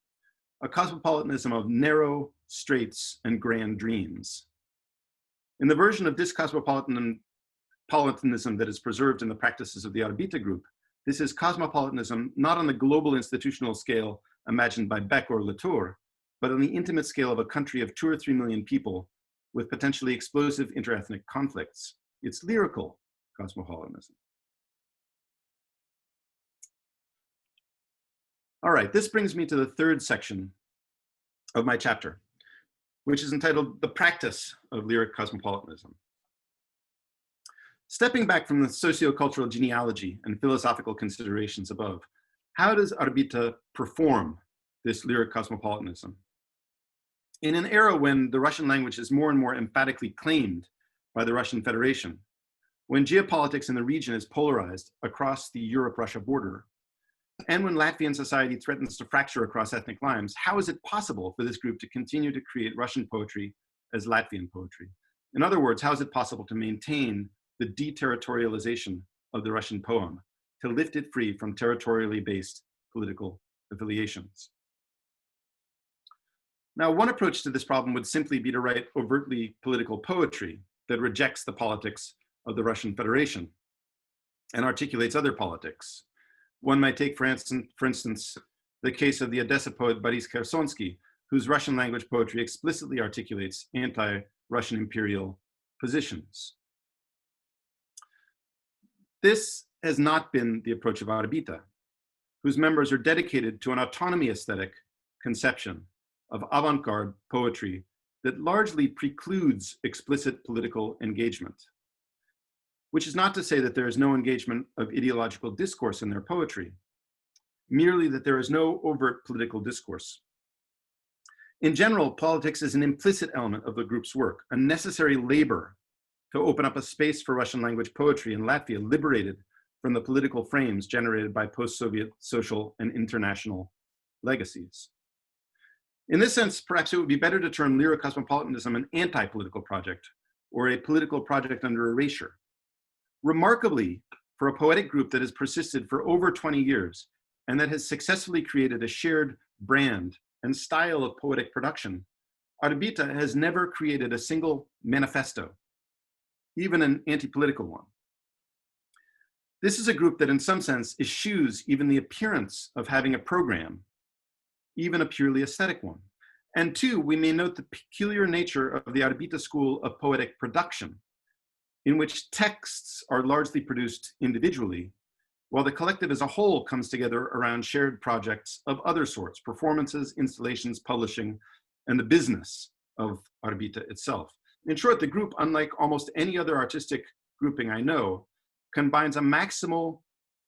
a cosmopolitanism of narrow straits and grand dreams. In the version of this cosmopolitanism that is preserved in the practices of the Orbita group, this is cosmopolitanism not on the global institutional scale imagined by Beck or Latour, but on the intimate scale of a country of 2 or 3 million people with potentially explosive interethnic conflicts. It's lyrical cosmopolitanism. All right, this brings me to the third section of my chapter, which is entitled The Practice of Lyric Cosmopolitanism. Stepping back from the sociocultural genealogy and philosophical considerations above, how does Orbita perform this lyric cosmopolitanism? In an era when the Russian language is more and more emphatically claimed by the Russian Federation, when geopolitics in the region is polarized across the Europe-Russia border, and when Latvian society threatens to fracture across ethnic lines, how is it possible for this group to continue to create Russian poetry as Latvian poetry? In other words, how is it possible to maintain the deterritorialization of the Russian poem, to lift it free from territorially based political affiliations? Now, one approach to this problem would simply be to write overtly political poetry that rejects the politics of the Russian Federation and articulates other politics. One might take, for instance, the case of the Odessa poet Boris Khersonsky, whose Russian language poetry explicitly articulates anti-Russian imperial positions. This has not been the approach of Orbita, whose members are dedicated to an autonomy aesthetic conception of avant-garde poetry that largely precludes explicit political engagement, which is not to say that there is no engagement of ideological discourse in their poetry, merely that there is no overt political discourse. In general, politics is an implicit element of the group's work, a necessary labor to open up a space for Russian language poetry in Latvia, liberated from the political frames generated by post-Soviet social and international legacies. In this sense, perhaps it would be better to term lyric cosmopolitanism an anti-political project, or a political project under erasure. Remarkably, for a poetic group that has persisted for over 20 years and that has successfully created a shared brand and style of poetic production, Orbita has never created a single manifesto, even an anti-political one. This is a group that in some sense eschews even the appearance of having a program, even a purely aesthetic one. And two, we may note the peculiar nature of the Orbita school of poetic production, in which texts are largely produced individually, while the collective as a whole comes together around shared projects of other sorts, performances, installations, publishing, and the business of Orbita itself. In short, the group, unlike almost any other artistic grouping I know, combines a maximal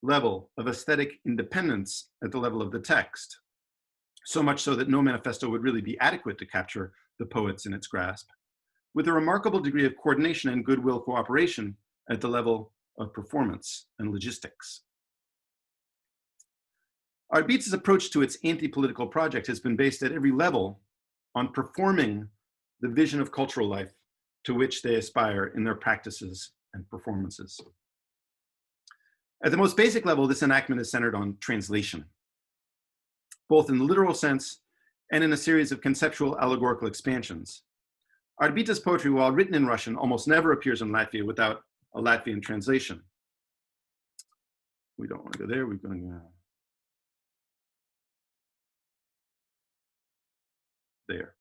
level of aesthetic independence at the level of the text, so much so that no manifesto would really be adequate to capture the poets in its grasp, with a remarkable degree of coordination and goodwill cooperation at the level of performance and logistics. Orbita's approach to its anti-political project has been based at every level on performing the vision of cultural life to which they aspire in their practices and performances. At the most basic level, this enactment is centered on translation, both in the literal sense and in a series of conceptual allegorical expansions. Orbita's poetry, while written in Russian, almost never appears in Latvia without a Latvian translation. We don't want to go there, we're going to go there.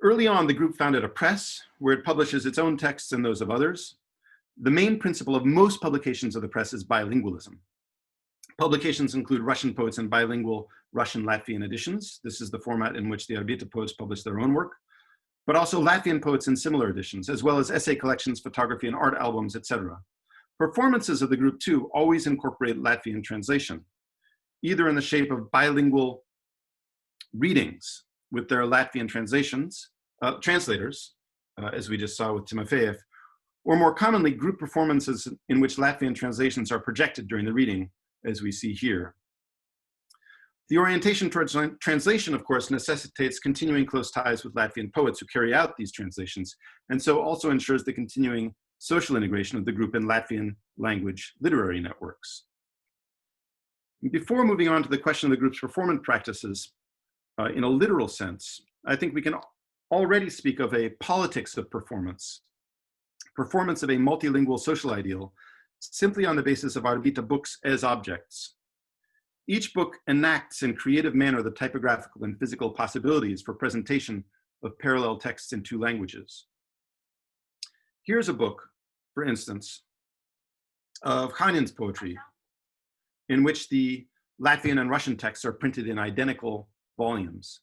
Early on, the group founded a press where it publishes its own texts and those of others. The main principle of most publications of the press is bilingualism. Publications include Russian poets in bilingual Russian-Latvian editions. This is the format in which the Orbita poets publish their own work, but also Latvian poets in similar editions, as well as essay collections, photography, and art albums, etc. Performances of the group, too, always incorporate Latvian translation, either in the shape of bilingual readings with their Latvian translators, as we just saw with Timofeyev, or more commonly, group performances in which Latvian translations are projected during the reading, as we see here. The orientation towards translation, of course, necessitates continuing close ties with Latvian poets who carry out these translations, and so also ensures the continuing social integration of the group in Latvian language literary networks. Before moving on to the question of the group's performance practices, in a literal sense, I think we can already speak of a politics of performance of a multilingual social ideal, simply on the basis of Orbita books as objects. Each book enacts in creative manner the typographical and physical possibilities for presentation of parallel texts in two languages. Here's a book, for instance, of Hanin's poetry, in which the Latvian and Russian texts are printed in identical volumes,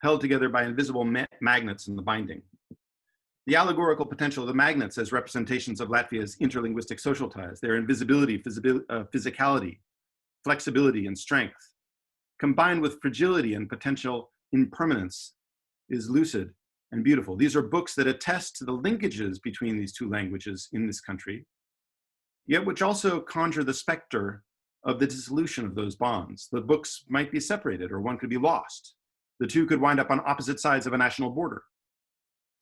held together by invisible magnets in the binding. The allegorical potential of the magnets as representations of Latvia's interlinguistic social ties, their invisibility, physicality, flexibility, and strength, combined with fragility and potential impermanence, is lucid and beautiful. These are books that attest to the linkages between these two languages in this country, yet which also conjure the specter of the dissolution of those bonds. The books might be separated, or one could be lost. The two could wind up on opposite sides of a national border.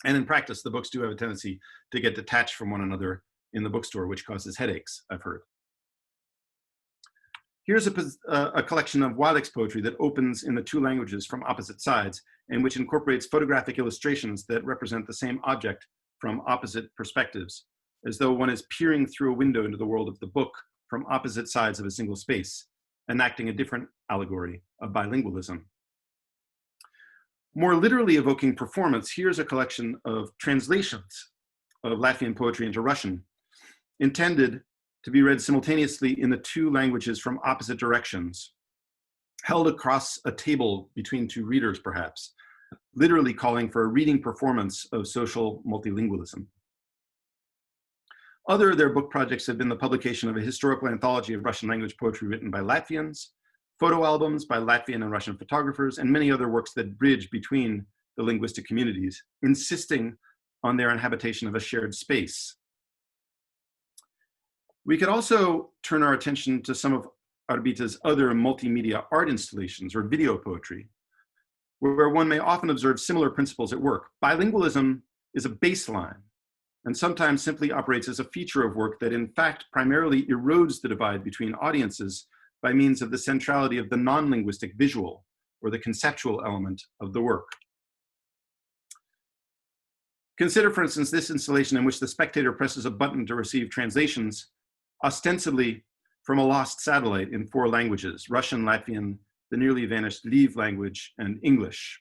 And in practice, the books do have a tendency to get detached from one another in the bookstore, which causes headaches, I've heard. Here's a collection of Wildek's poetry that opens in the two languages from opposite sides, and which incorporates photographic illustrations that represent the same object from opposite perspectives, as though one is peering through a window into the world of the book from opposite sides of a single space, enacting a different allegory of bilingualism. More literally evoking performance, here's a collection of translations of Latvian poetry into Russian, intended to be read simultaneously in the two languages from opposite directions, held across a table between two readers, perhaps, literally calling for a reading performance of social multilingualism. Other of their book projects have been the publication of a historical anthology of Russian language poetry written by Latvians, photo albums by Latvian and Russian photographers, and many other works that bridge between the linguistic communities, insisting on their inhabitation of a shared space. We could also turn our attention to some of Orbita's other multimedia art installations or video poetry, where one may often observe similar principles at work. Bilingualism is a baseline and sometimes simply operates as a feature of work that in fact primarily erodes the divide between audiences by means of the centrality of the non-linguistic visual or the conceptual element of the work. Consider, for instance, this installation in which the spectator presses a button to receive translations, ostensibly from a lost satellite in 4 languages: Russian, Latvian, the nearly vanished Liv language, and English.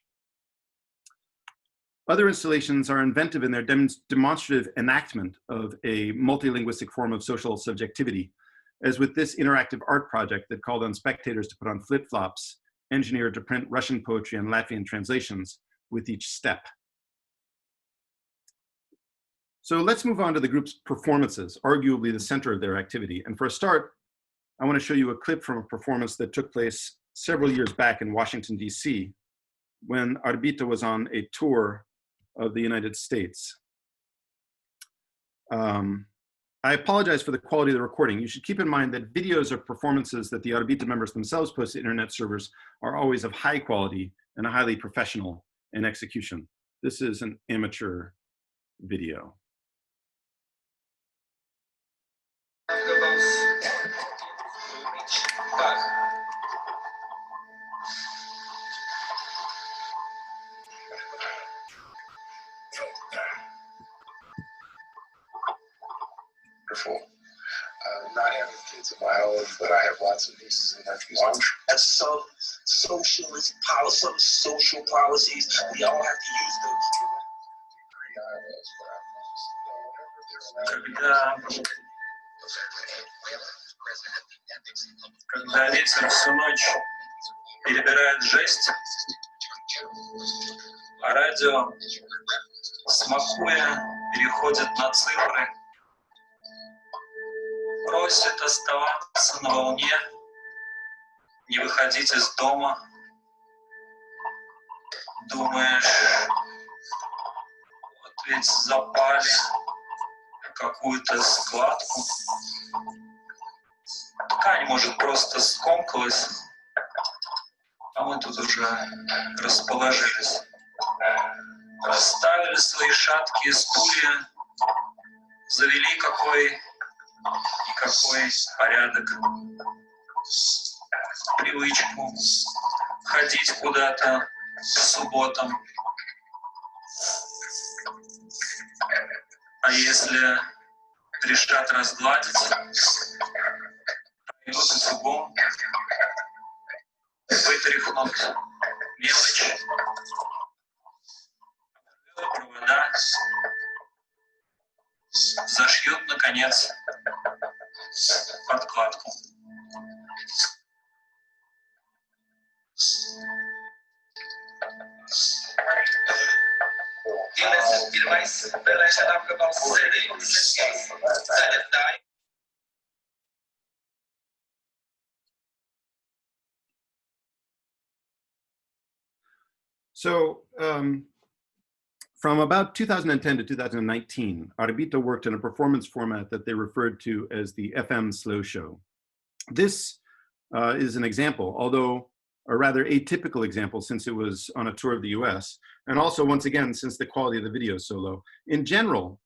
Other installations are inventive in their demonstrative enactment of a multilinguistic form of social subjectivity, as with this interactive art project that called on spectators to put on flip-flops, engineered to print Russian poetry and Latvian translations with each step. So let's move on to the group's performances, arguably the center of their activity. And for a start, I want to show you a clip from a performance that took place several years back in Washington, D.C., when Orbita was on a tour of the United States. I apologize for the quality of the recording. You should keep in mind that videos of performances that the Orbita members themselves post to internet servers are always of high quality and highly professional in execution. This is an amateur video. Not having kids of my own, but I have lots of nieces and nephews. That's some socialist policy, some social policies. We all have to use them. Когда ветер всю ночь перебирает жесть, а радио, смакуя, переходит на цифры, просит оставаться на волне, не выходить из дома. Думаешь, вот ведь запали какую-то складку. Ткань, может, просто скомкалась, а мы тут уже расположились. Расставили свои шаткие стулья, завели какой-никакой порядок, привычку ходить куда-то по субботам. А если решат разгладить, идут и кругом, вытряхнут мелочь, провода, зашьют, наконец, подкладку. So from about 2010 to 2019, Orbita worked in a performance format that they referred to as the FM slow show. This is an example, although a rather atypical example since it was on a tour of the US, and also once again, since the quality of the video is so low. In general,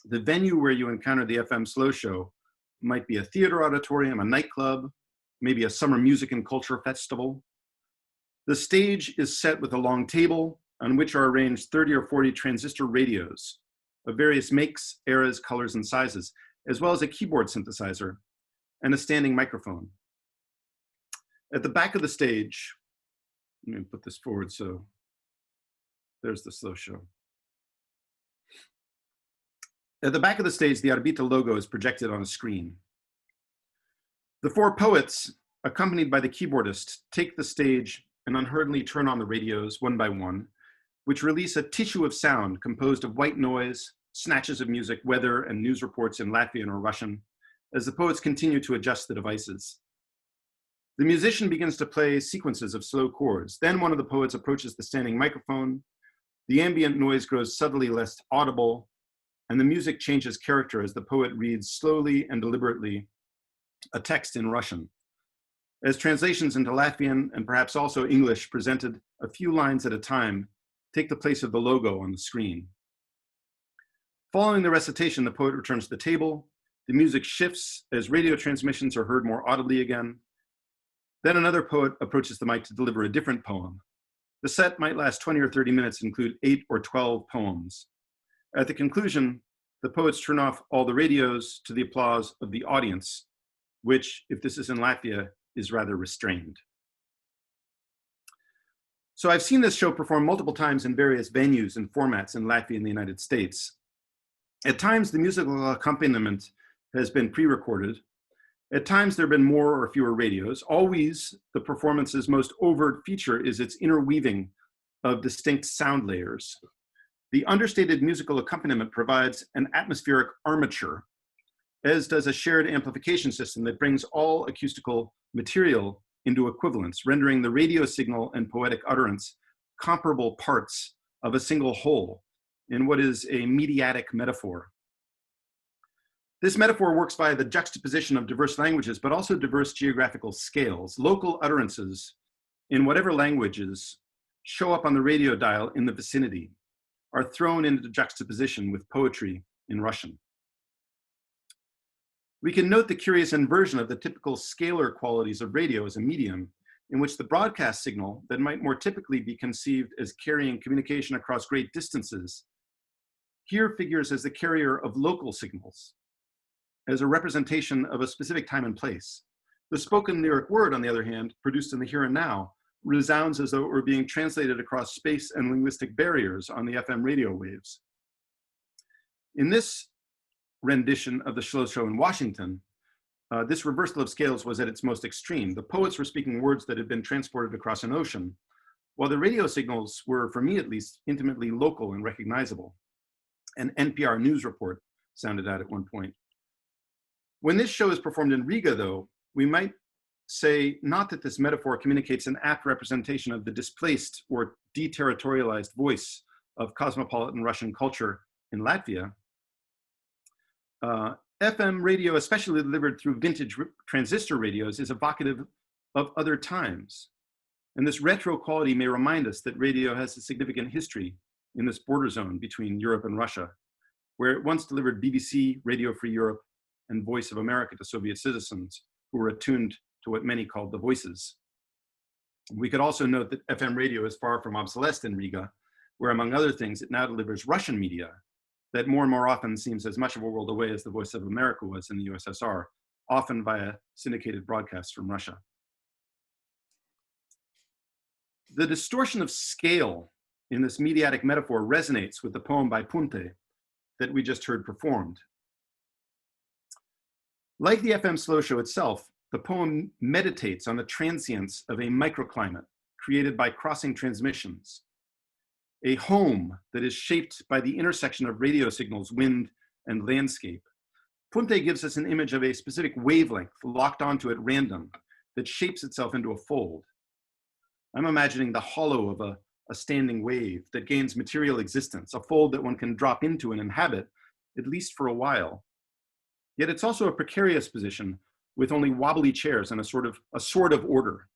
the venue where you encounter the FM slow show might be a theater auditorium, a nightclub, maybe a summer music and culture festival. The stage is set with a long table on which are arranged 30 or 40 transistor radios of various makes, eras, colors, and sizes, as well as a keyboard synthesizer and a standing microphone. At the back of the stage, let me put this forward so there's the slow show. At the back of the stage, the Orbita logo is projected on a screen. The four poets, accompanied by the keyboardist, take the stage and unhurriedly turn on the radios one by one, which release a tissue of sound composed of white noise, snatches of music, weather, and news reports in Latvian or Russian, as the poets continue to adjust the devices. The musician begins to play sequences of slow chords. Then one of the poets approaches the standing microphone. The ambient noise grows subtly less audible, and the music changes character as the poet reads slowly and deliberately a text in Russian. As translations into Latvian and perhaps also English presented a few lines at a time take the place of the logo on the screen. Following the recitation, the poet returns to the table. The music shifts as radio transmissions are heard more audibly again. Then another poet approaches the mic to deliver a different poem. The set might last 20 or 30 minutes and include 8 or 12 poems. At the conclusion, the poets turn off all the radios to the applause of the audience, which, if this is in Latvia, is rather restrained. So I've seen this show performed multiple times in various venues and formats in Latvia and the United States. At times, the musical accompaniment has been pre-recorded. At times, there have been more or fewer radios. Always, the performance's most overt feature is its interweaving of distinct sound layers. The understated musical accompaniment provides an atmospheric armature, as does a shared amplification system that brings all acoustical material into equivalence, rendering the radio signal and poetic utterance comparable parts of a single whole in what is a mediatic metaphor. This metaphor works by the juxtaposition of diverse languages, but also diverse geographical scales. Local utterances in whatever languages show up on the radio dial in the vicinity are thrown into juxtaposition with poetry in Russian. We can note the curious inversion of the typical scalar qualities of radio as a medium, in which the broadcast signal that might more typically be conceived as carrying communication across great distances here figures as the carrier of local signals, as a representation of a specific time and place. The spoken lyric word, on the other hand, produced in the here and now, resounds as though it were being translated across space and linguistic barriers on the FM radio waves. In this rendition of the slow show in Washington, this reversal of scales was at its most extreme. The poets were speaking words that had been transported across an ocean, while the radio signals were, for me at least, intimately local and recognizable. An NPR news report sounded out at one point. When this show is performed in Riga, though, we might say not that this metaphor communicates an apt representation of the displaced or deterritorialized voice of cosmopolitan Russian culture in Latvia. FM radio, especially delivered through vintage transistor radios, is evocative of other times. And this retro quality may remind us that radio has a significant history in this border zone between Europe and Russia, where it once delivered BBC, Radio Free Europe, and Voice of America to Soviet citizens who were attuned to what many called the voices. We could also note that FM radio is far from obsolete in Riga, where among other things, it now delivers Russian media that more and more often seems as much of a world away as the Voice of America was in the USSR, often via syndicated broadcasts from Russia. The distortion of scale in this mediatic metaphor resonates with the poem by Punte that we just heard performed. Like the FM slow show itself, the poem meditates on the transience of a microclimate created by crossing transmissions, a home that is shaped by the intersection of radio signals, wind, and landscape. Punte gives us an image of a specific wavelength locked onto at random that shapes itself into a fold. I'm imagining the hollow of a standing wave that gains material existence, a fold that one can drop into and inhabit, at least for a while. Yet it's also a precarious position with only wobbly chairs and a sort of order.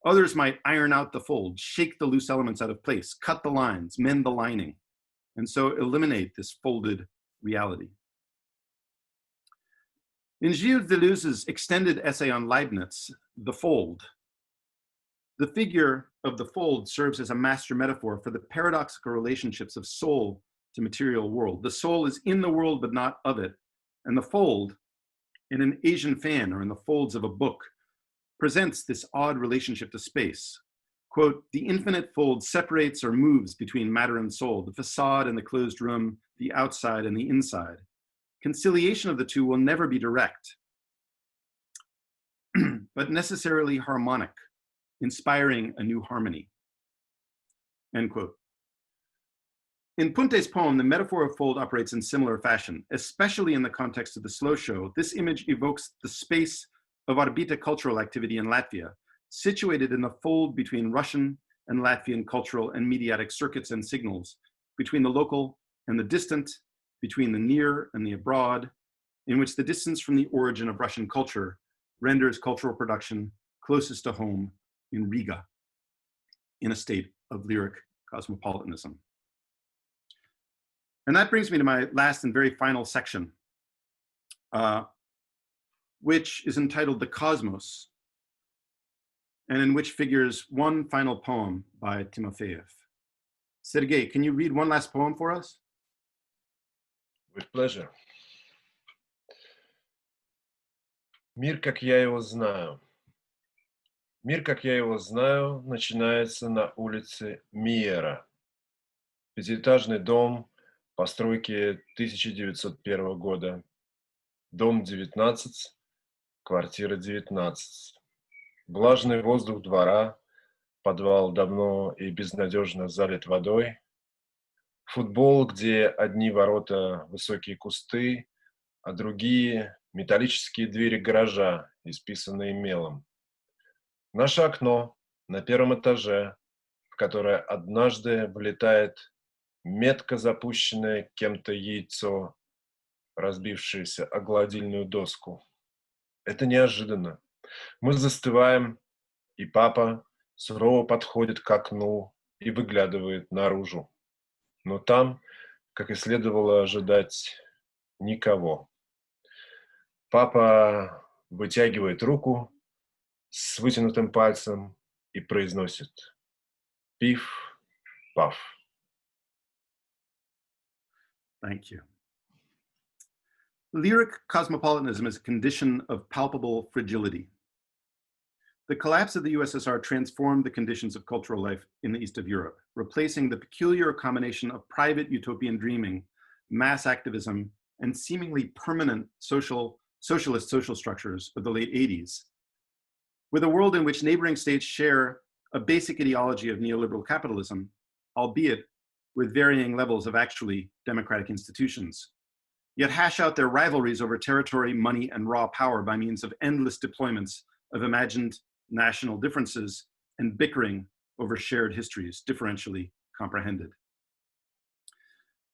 Others might iron out the fold, shake the loose elements out of place, cut the lines, mend the lining, and so eliminate this folded reality. In Gilles Deleuze's extended essay on Leibniz, The Fold, the figure of the fold serves as a master metaphor for the paradoxical relationships of soul to material world. The soul is in the world, but not of it. And the fold, in an Asian fan or in the folds of a book, presents this odd relationship to space. Quote, the infinite fold separates or moves between matter and soul, the facade and the closed room, the outside and the inside. Conciliation of the two will never be direct, but necessarily harmonic, inspiring a new harmony, end quote. In Punte's poem, the metaphor of fold operates in similar fashion, especially in the context of the slow show. This image evokes the space of Orbita cultural activity in Latvia, situated in the fold between Russian and Latvian cultural and mediatic circuits and signals, between the local and the distant, between the near and the abroad, in which the distance from the origin of Russian culture renders cultural production closest to home in Riga, in a state of lyric cosmopolitanism. And that brings me to my last and very final section, which is entitled The Cosmos, and in which figures one final poem by Timofeyev. Sergei, can you read one last poem for us? With pleasure. Мир, как я его знаю. Мир, как я его знаю, начинается на улице Миера. Пятиэтажный дом постройки 1901 года. Дом 19, квартира 19. Влажный воздух двора, подвал давно и безнадежно залит водой. Футбол, где одни ворота высокие кусты, а другие металлические двери гаража, исписанные мелом. Наше окно на первом этаже, в которое однажды влетает метко запущенное кем-то яйцо, разбившееся о гладильную доску. Это неожиданно. Мы застываем, и папа сурово подходит к окну и выглядывает наружу. Но там, как и следовало ожидать, никого. Папа вытягивает руку с вытянутым пальцем и произносит «Пиф-паф». Thank you. Lyric cosmopolitanism is a condition of palpable fragility. The collapse of the USSR transformed the conditions of cultural life in the East of Europe, replacing the peculiar combination of private utopian dreaming, mass activism, and seemingly permanent socialist social structures of the late 80s, with a world in which neighboring states share a basic ideology of neoliberal capitalism, albeit with varying levels of actually democratic institutions, yet hash out their rivalries over territory, money, and raw power by means of endless deployments of imagined national differences and bickering over shared histories, differentially comprehended.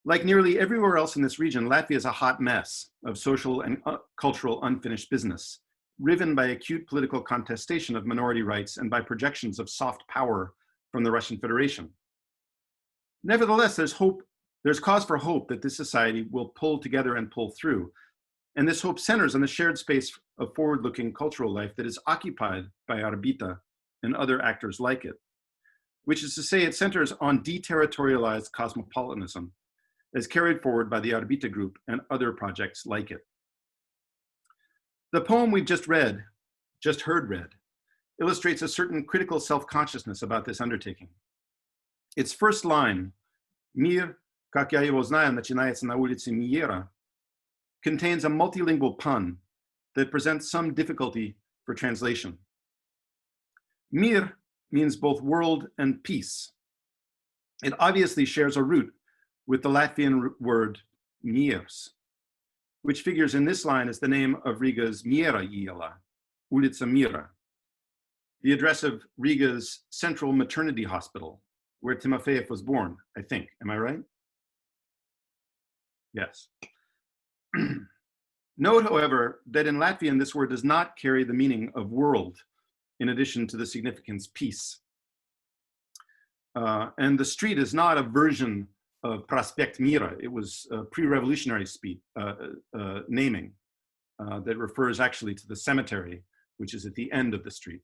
Like nearly everywhere else in this region, Latvia is a hot mess of social and cultural unfinished business, riven by acute political contestation of minority rights and by projections of soft power from the Russian Federation. Nevertheless, there's cause for hope that this society will pull together and pull through. And this hope centers on the shared space of forward-looking cultural life that is occupied by Orbita and other actors like it, which is to say it centers on deterritorialized cosmopolitanism as carried forward by the Orbita group and other projects like it. The poem we've just heard read, illustrates a certain critical self-consciousness about this undertaking. Its first line, «Мир, как я его знаю, начинается на улице Миера», contains a multilingual pun that presents some difficulty for translation. Mir means both world and peace. It obviously shares a root with the Latvian word miers, which figures in this line as the name of Riga's Miera iela, Ulica Mira, the address of Riga's central maternity hospital, where Timofeyev was born, I think. Am I right? Yes. Note, however, that in Latvian, this word does not carry the meaning of world, in addition to the significance peace. And the street is not a version of Prospect Mira. It was a pre-revolutionary naming that refers actually to the cemetery, which is at the end of the street.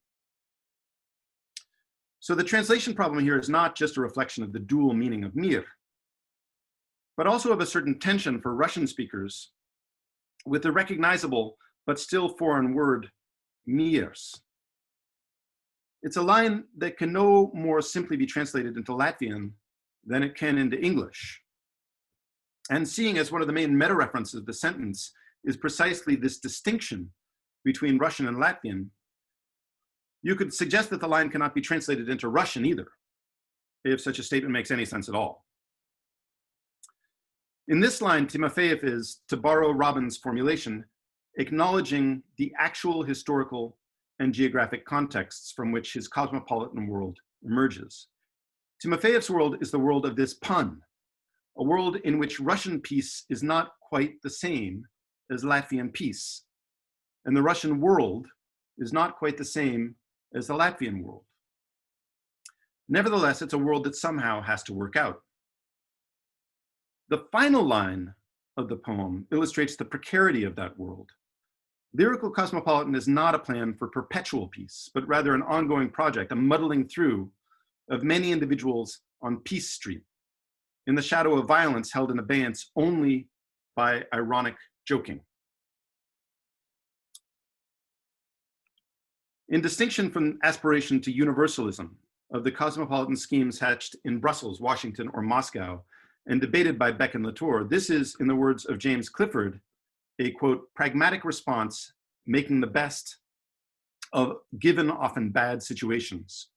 So the translation problem here is not just a reflection of the dual meaning of mir, but also of a certain tension for Russian speakers with the recognizable but still foreign word miers, It's a line that can no more simply be translated into Latvian than it can into English. And seeing as one of the main meta-references of the sentence is precisely this distinction between Russian and Latvian, you could suggest that the line cannot be translated into Russian either, if such a statement makes any sense at all. In this line, Timofeyev is, to borrow Robin's formulation, acknowledging the actual historical and geographic contexts from which his cosmopolitan world emerges. Timofeyev's world is the world of this pun, a world in which Russian peace is not quite the same as Latvian peace, and the Russian world is not quite the same as the Latvian world. Nevertheless, it's a world that somehow has to work out. The final line of the poem illustrates the precarity of that world. Lyrical Cosmopolitan is not a plan for perpetual peace, but rather an ongoing project, a muddling through of many individuals on Peace Street, in the shadow of violence held in abeyance only by ironic joking. In distinction from aspiration to universalism of the cosmopolitan schemes hatched in Brussels, Washington, or Moscow, and debated by Beck and Latour, this is, in the words of James Clifford, a, quote, pragmatic response making the best of given, often bad situations.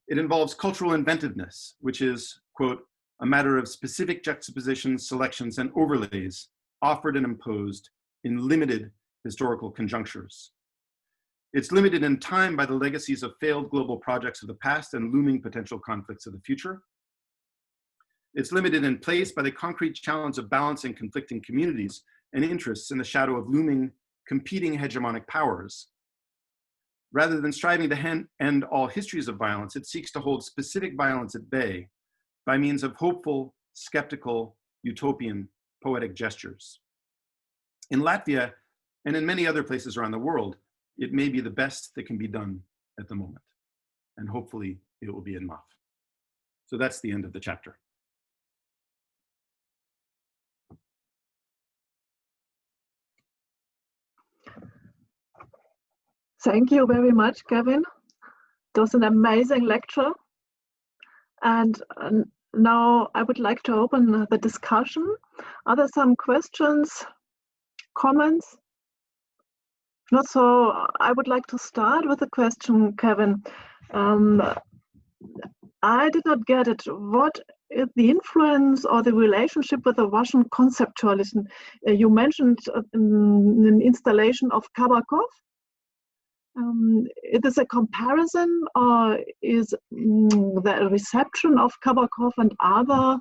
It involves cultural inventiveness, which is, quote, a matter of specific juxtapositions, selections, and overlays offered and imposed in limited historical conjunctures. It's limited in time by the legacies of failed global projects of the past and looming potential conflicts of the future. It's limited in place by the concrete challenge of balancing conflicting communities and interests in the shadow of looming competing hegemonic powers. Rather than striving to end all histories of violence, it seeks to hold specific violence at bay by means of hopeful, skeptical, utopian, poetic gestures. In Latvia, and in many other places around the world, it may be the best that can be done at the moment. And hopefully it will be enough. So that's the end of the chapter. Thank you very much, Kevin. It was an amazing lecture. And now I would like to open the discussion. Are there some questions, comments? Not so. I would like to start with a question, Kevin. I did not get it. What is the influence or the relationship with the Russian conceptualism? You mentioned an installation of Kabakov. Is this a comparison, or is the reception of Kabakov and other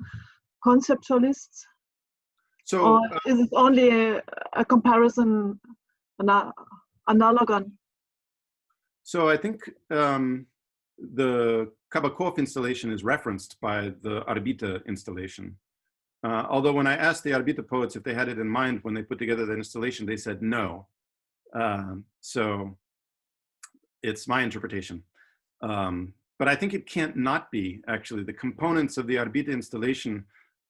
conceptualists? So, or is it only a comparison, analogon? So I think the Kabakov installation is referenced by the Orbita installation. Although when I asked the Orbita poets if they had it in mind when they put together the installation, they said no. So it's my interpretation. But I think it can't not be, actually. The components of the Orbita installation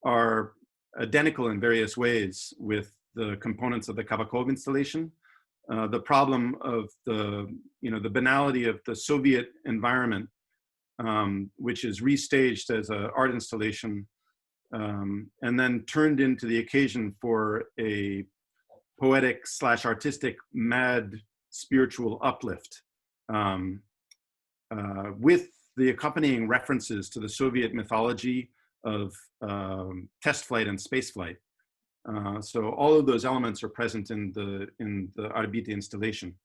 are identical in various ways with the components of the Kabakov installation. The problem of the banality of the Soviet environment, which is restaged as an art installation, and then turned into the occasion for a poetic / artistic mad spiritual uplift, with the accompanying references to the Soviet mythology of test flight and space flight. So all of those elements are present in the Orbita installation.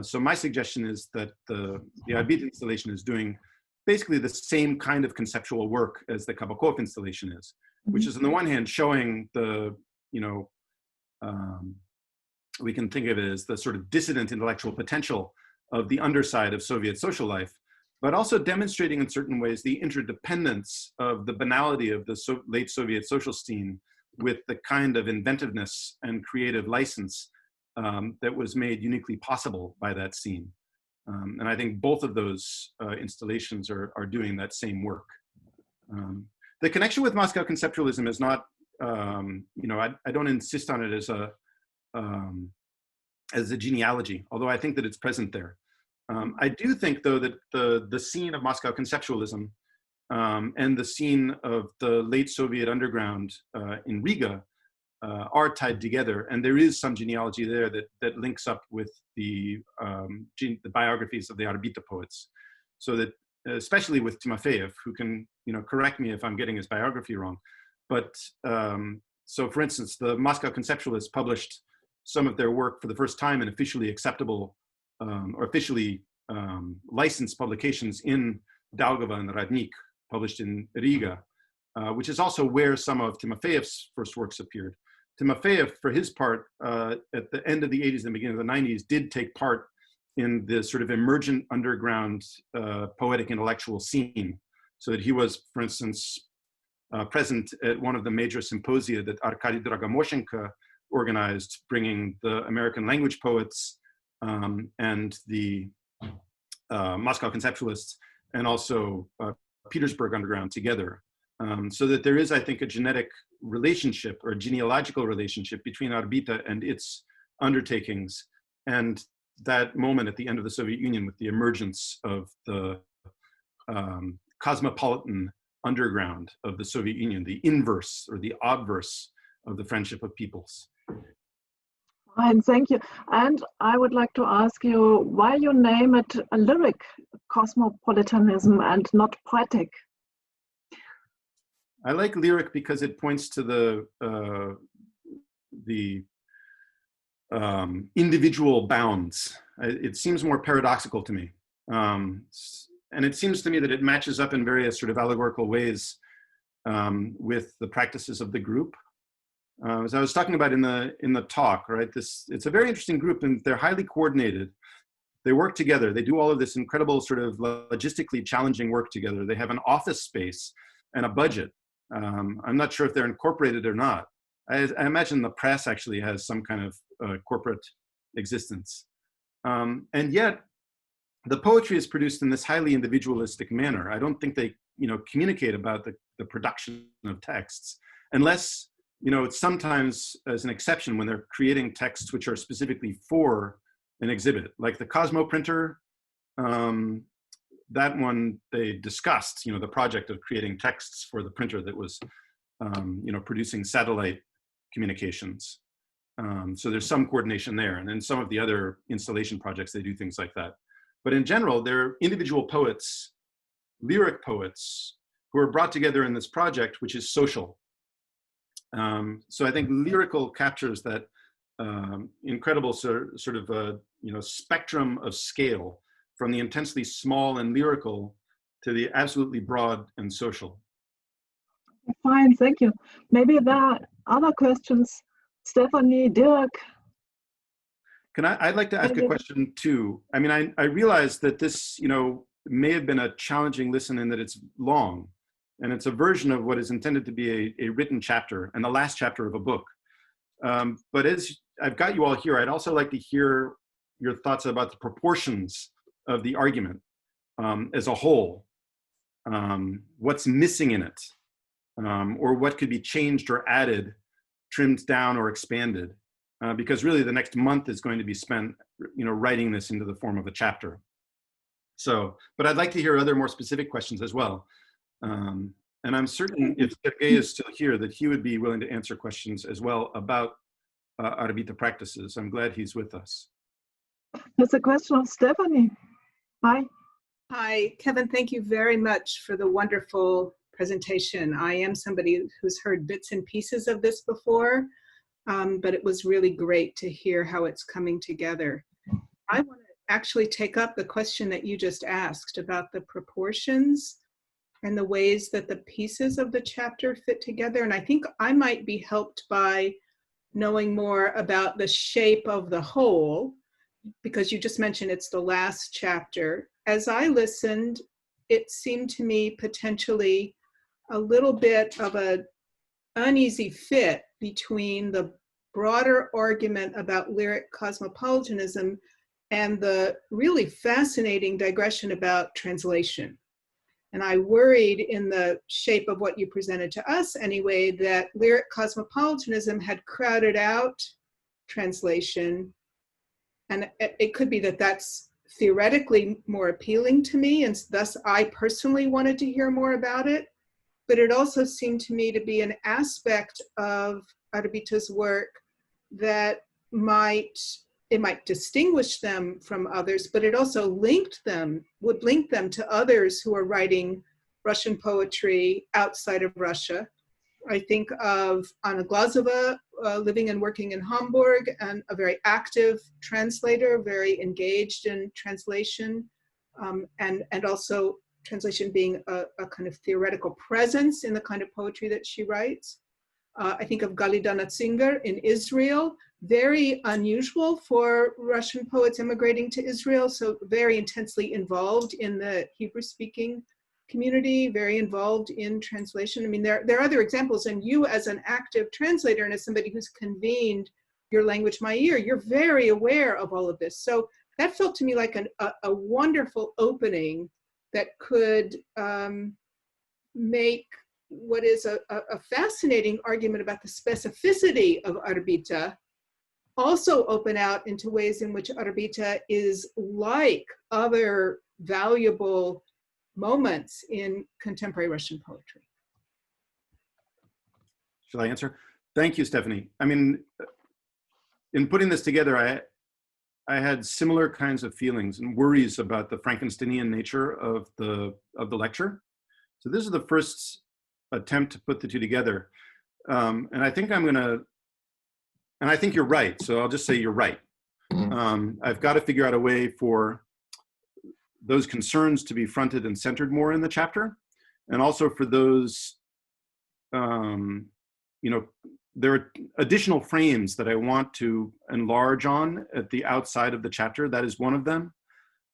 So my suggestion is that the Orbita installation is doing basically the same kind of conceptual work as the Kabakov installation is, which is on the one hand showing the, we can think of it as the sort of dissident intellectual potential of the underside of Soviet social life, but also demonstrating in certain ways the interdependence of the banality of the late Soviet social scene with the kind of inventiveness and creative license that was made uniquely possible by that scene. And I think both of those installations are doing that same work. The connection with Moscow conceptualism is not, I don't insist on it as a genealogy, although I think that it's present there. I do think, though, that the scene of Moscow conceptualism and the scene of the late Soviet underground in Riga are tied together, and there is some genealogy there that links up with the biographies of the Orbita poets. So that, especially with Timofeyev, who can correct me if I'm getting his biography wrong, but so for instance, the Moscow conceptualists published some of their work for the first time in officially acceptable or officially licensed publications in Daugava and Radnik, published in Riga, which is also where some of Timofeyev's first works appeared. Timofeyev, for his part, at the end of the 80s and beginning of the 90s, did take part in the sort of emergent underground poetic intellectual scene. So that he was, for instance, present at one of the major symposia that Arkady Dragomoshenko organized, bringing the American language poets and the Moscow conceptualists and also Petersburg underground together. So that there is, I think, a genetic relationship or a genealogical relationship between Orbita and its undertakings and that moment at the end of the Soviet Union with the emergence of the cosmopolitan underground of the Soviet Union, the inverse or the obverse of the friendship of peoples. Fine, thank you. And I would like to ask you why you name it a lyric cosmopolitanism and not poetic. I like lyric because it points to the individual bounds. It seems more paradoxical to me. And it seems to me that it matches up in various sort of allegorical ways with the practices of the group. As I was talking about in the talk, right? It's a very interesting group, and they're highly coordinated. They work together. They do all of this incredible sort of logistically challenging work together. They have an office space and a budget. I'm not sure if they're incorporated or not. I imagine the press actually has some kind of corporate existence. And yet, the poetry is produced in this highly individualistic manner. I don't think they, communicate about the production of texts, unless, it's sometimes as an exception when they're creating texts which are specifically for an exhibit, like the Cosmo printer. That one they discussed, the project of creating texts for the printer that was, producing satellite communications. So there's some coordination there. And then some of the other installation projects, they do things like that. But in general, they're individual poets, lyric poets, who are brought together in this project, which is social. So I think lyrical captures that incredible sort of spectrum of scale, from the intensely small and lyrical to the absolutely broad and social. Fine, thank you. Maybe there are other questions. Stephanie, Dirk. I'd like to ask a question too. I mean, I realize that this, may have been a challenging listen in that it's long, and it's a version of what is intended to be a written chapter and the last chapter of a book. But as I've got you all here, I'd also like to hear your thoughts about the proportions of the argument as a whole. What's missing in it, or what could be changed or added, trimmed down or expanded. Because really the next month is going to be spent, writing this into the form of a chapter. So, but I'd like to hear other more specific questions as well. And I'm certain if Sergei is still here that he would be willing to answer questions as well about Orbita practices. I'm glad he's with us. That's a question of Stephanie. Hi. Hi, Kevin, thank you very much for the wonderful presentation. I am somebody who's heard bits and pieces of this before. But it was really great to hear how it's coming together. I want to actually take up the question that you just asked about the proportions and the ways that the pieces of the chapter fit together. And I think I might be helped by knowing more about the shape of the whole, because you just mentioned it's the last chapter. As I listened, it seemed to me potentially a little bit of an uneasy fit between the broader argument about lyric cosmopolitanism and the really fascinating digression about translation. And I worried, in the shape of what you presented to us anyway, that lyric cosmopolitanism had crowded out translation. And it could be that that's theoretically more appealing to me, and thus I personally wanted to hear more about it. But it also seemed to me to be an aspect of Orbita's work that might distinguish them from others, but it also would link them to others who are writing Russian poetry outside of Russia. I think of Anna Glazova, living and working in Hamburg, and a very active translator, very engaged in translation, and also translation being a kind of theoretical presence in the kind of poetry that she writes. I think of Galida Natzinger in Israel, very unusual for Russian poets immigrating to Israel, so very intensely involved in the Hebrew-speaking community, very involved in translation. I mean, there are other examples, and you as an active translator and as somebody who's convened Your Language, My Ear, you're very aware of all of this. So that felt to me like a wonderful opening that could make what is a fascinating argument about the specificity of Orbita also open out into ways in which Orbita is like other valuable moments in contemporary Russian poetry. Shall I answer? Thank you, Stephanie. I mean, in putting this together, I had similar kinds of feelings and worries about the Frankensteinian nature of the lecture. So this is the first attempt to put the two together. And I think and I think you're right. So I'll just say you're right. I've got to figure out a way for those concerns to be fronted and centered more in the chapter. And also for those, you know, there are additional frames that I want to enlarge on at the outside of the chapter. That is one of them.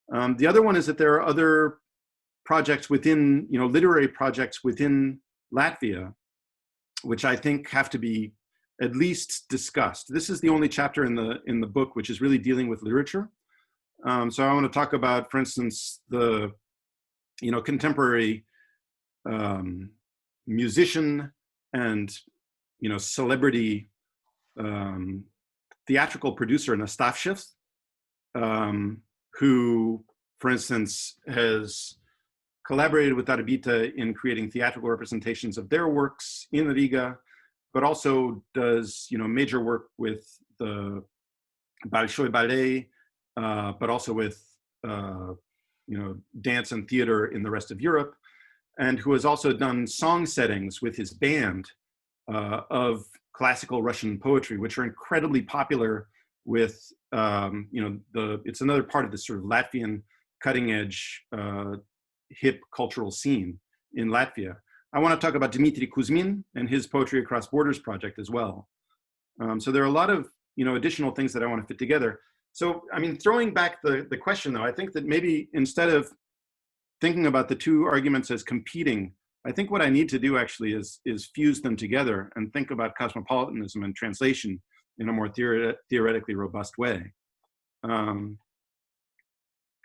The other one is that there are other projects within, you know, literary projects within Latvia, which I think have to be at least discussed. This is the only chapter in the book which is really dealing with literature. So I want to talk about, for instance, the, you know, contemporary musician and, you know, celebrity theatrical producer Nastavshev, who, for instance, has collaborated with Orbita in creating theatrical representations of their works in Riga, but also does, you know, major work with the Bolshoi Ballet, but also with, you know, dance and theater in the rest of Europe, and who has also done song settings with his band of classical Russian poetry, which are incredibly popular with, you know, it's another part of this sort of Latvian cutting edge hip cultural scene in Latvia. I want to talk about Dmitry Kuzmin and his Poetry Across Borders project as well. So there are a lot of, you know, additional things that I want to fit together. So, I mean, throwing back the question though, I think that maybe instead of thinking about the two arguments as competing, I think what I need to do actually is fuse them together and think about cosmopolitanism and translation in a more theoretically robust way.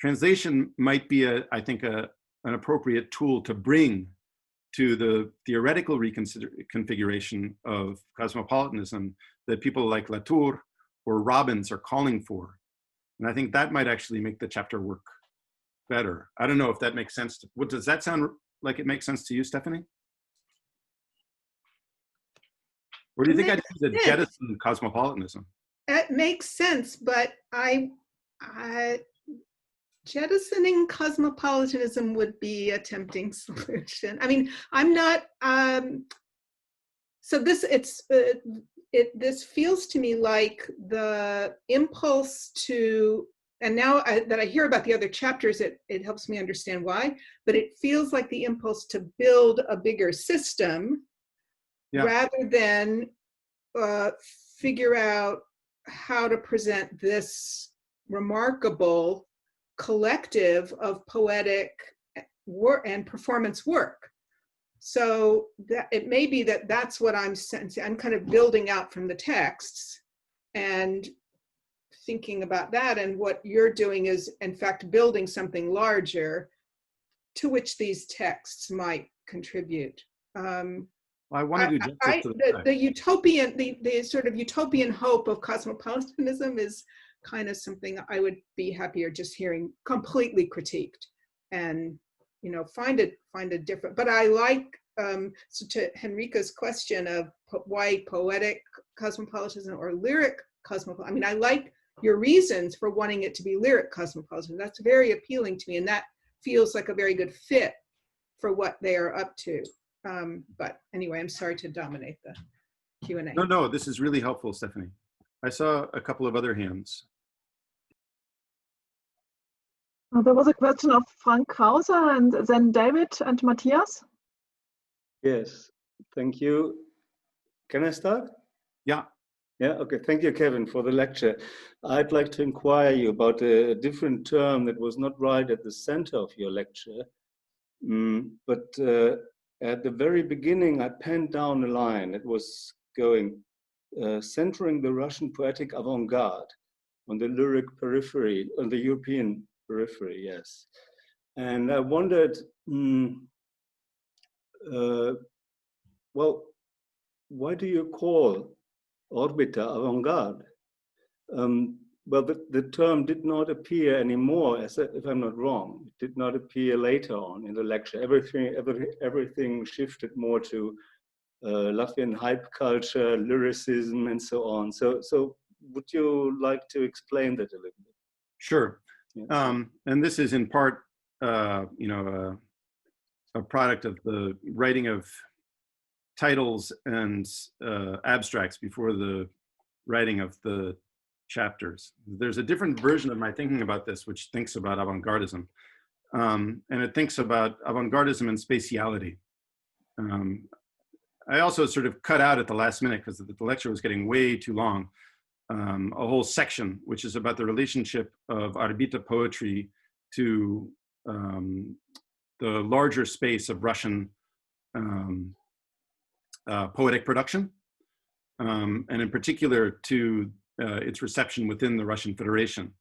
Translation might be, I think, an appropriate tool to bring to the theoretical reconfiguration of cosmopolitanism that people like Latour or Robbins are calling for. And I think that might actually make the chapter work better. I don't know if that makes sense. What does that sound like? It makes sense to you, Stephanie? Or do you think I need to jettison cosmopolitanism? It makes sense, but jettisoning cosmopolitanism would be a tempting solution. I mean, I'm not. So this this feels to me like the impulse to. And now that I hear about the other chapters, it helps me understand why, but it feels like the impulse to build a bigger system rather than figure out how to present this remarkable collective of poetic work and performance work. So that it may be that that's what I'm sensing. I'm kind of building out from the texts and thinking about that, and what you're doing is in fact building something larger to which these texts might contribute. I want to do the utopian, the sort of utopian hope of cosmopolitanism is kind of something I would be happier just hearing completely critiqued, and find a different. But I like so to Henrika's question of why poetic cosmopolitanism or lyric cosmopolitan. I mean, I like your reasons for wanting it to be lyric cosmopolitan. That's very appealing to me, and that feels like a very good fit for what they are up to. But anyway, I'm sorry to dominate the Q&A. No, this is really helpful, Stephanie. I saw a couple of other hands. There was a question of Frank Krause and then David and Matthias. Yes, thank you. Can I start? Yeah. Yeah, okay. Thank you, Kevin, for the lecture. I'd like to inquire you about a different term that was not right at the center of your lecture. But at the very beginning, I penned down a line that was going, centering the Russian poetic avant-garde on the lyric periphery, on the European periphery, yes. And I wondered, well, why do you call Orbita avant-garde? Well, the term did not appear anymore, if I'm not wrong. It did not appear later on in the lecture. Everything shifted more to Latvian hype culture, lyricism, and so on. So would you like to explain that a little bit? Sure. Yeah. And this is in part, a product of the writing of titles and abstracts before the writing of the chapters. There's a different version of my thinking about this, which thinks about avant-gardism. And it thinks about avant-gardism and spatiality. I also sort of cut out at the last minute because the lecture was getting way too long, a whole section, which is about the relationship of Orbita poetry to the larger space of Russian poetic production, and in particular to its reception within the Russian Federation.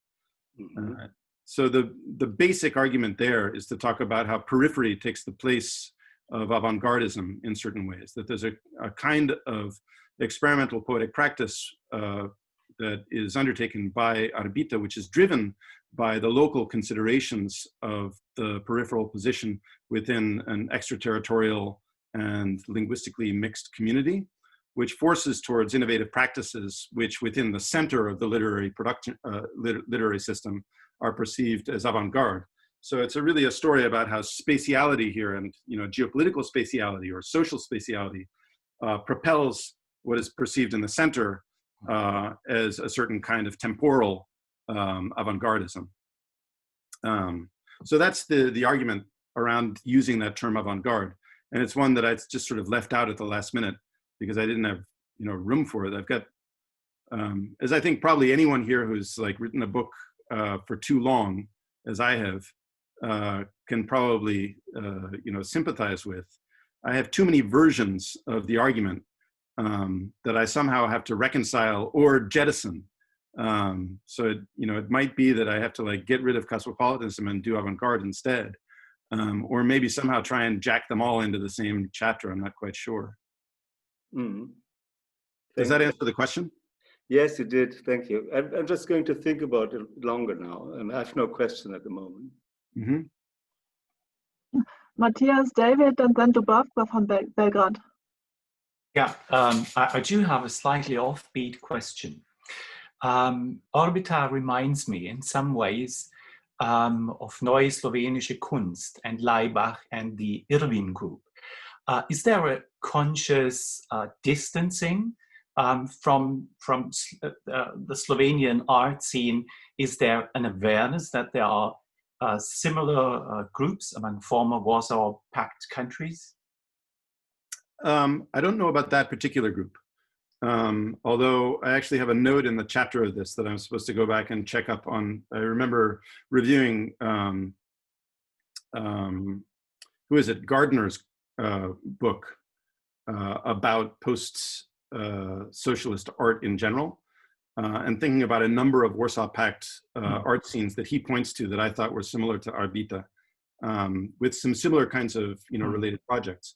So the basic argument there is to talk about how periphery takes the place of avant-gardism in certain ways, that there's a kind of experimental poetic practice that is undertaken by Orbita, which is driven by the local considerations of the peripheral position within an extraterritorial and linguistically mixed community, which forces towards innovative practices which within the center of the literary production, literary system are perceived as avant-garde. So it's really a story about how spatiality here and geopolitical spatiality or social spatiality propels what is perceived in the center as a certain kind of temporal avant-gardism. So that's the argument around using that term avant-garde. And it's one that I just sort of left out at the last minute because I didn't have room for it. I've got, as I think probably anyone here who's like written a book for too long, as I have, can probably sympathize with. I have too many versions of the argument that I somehow have to reconcile or jettison. So it might be that I have to like get rid of cosmopolitanism and do avant-garde instead, or maybe somehow try and jack them all into the same chapter. I'm not quite sure. Does that answer the question? Yes, it did. Thank you. I'm just going to think about it longer now, and I have no question at the moment. Matthias, David, and then Dubravka from Belgrade. Yeah, I do have a slightly offbeat question. Orbita reminds me in some ways of Neue Slowenische Kunst and Laibach and the Irwin group. Is there a conscious distancing from the Slovenian art scene? Is there an awareness that there are similar groups among former Warsaw Pact countries? I don't know about that particular group. Although I actually have a note in the chapter of this that I'm supposed to go back and check up on. I remember reviewing, who is it, Gardner's book about post-socialist art in general, and thinking about a number of Warsaw Pact art scenes that he points to that I thought were similar to Orbita, with some similar kinds of related projects.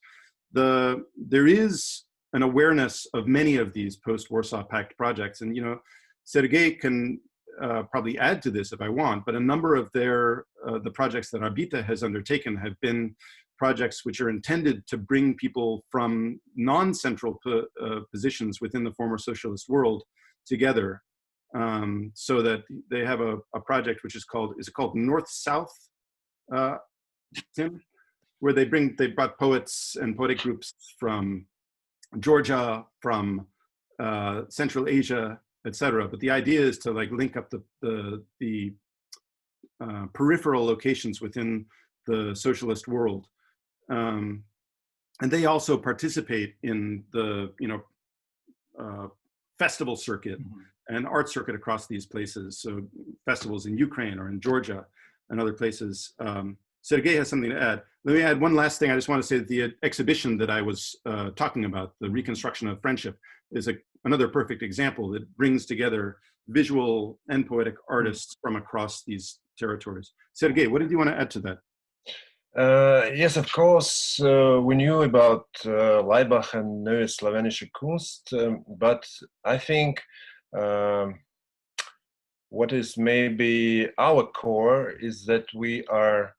There is an awareness of many of these post-Warsaw Pact projects, and Sergei can probably add to this if I want, but a number of their, the projects that Orbita has undertaken have been projects which are intended to bring people from non-central positions within the former socialist world together, so that they have a project which is called, is it called North-South, Tim? Where they brought poets and poetic groups from Georgia, from Central Asia, etc. But the idea is to like link up the peripheral locations within the socialist world. And they also participate in the festival circuit and art circuit across these places. So festivals in Ukraine or in Georgia and other places. Sergei has something to add. Let me add one last thing. I just want to say that the exhibition that I was talking about, the reconstruction of friendship, is another perfect example that brings together visual and poetic artists from across these territories. Sergei, what did you want to add to that? Yes, of course, we knew about Laibach and Neue Slawenische Kunst, but I think what is maybe our core is that we are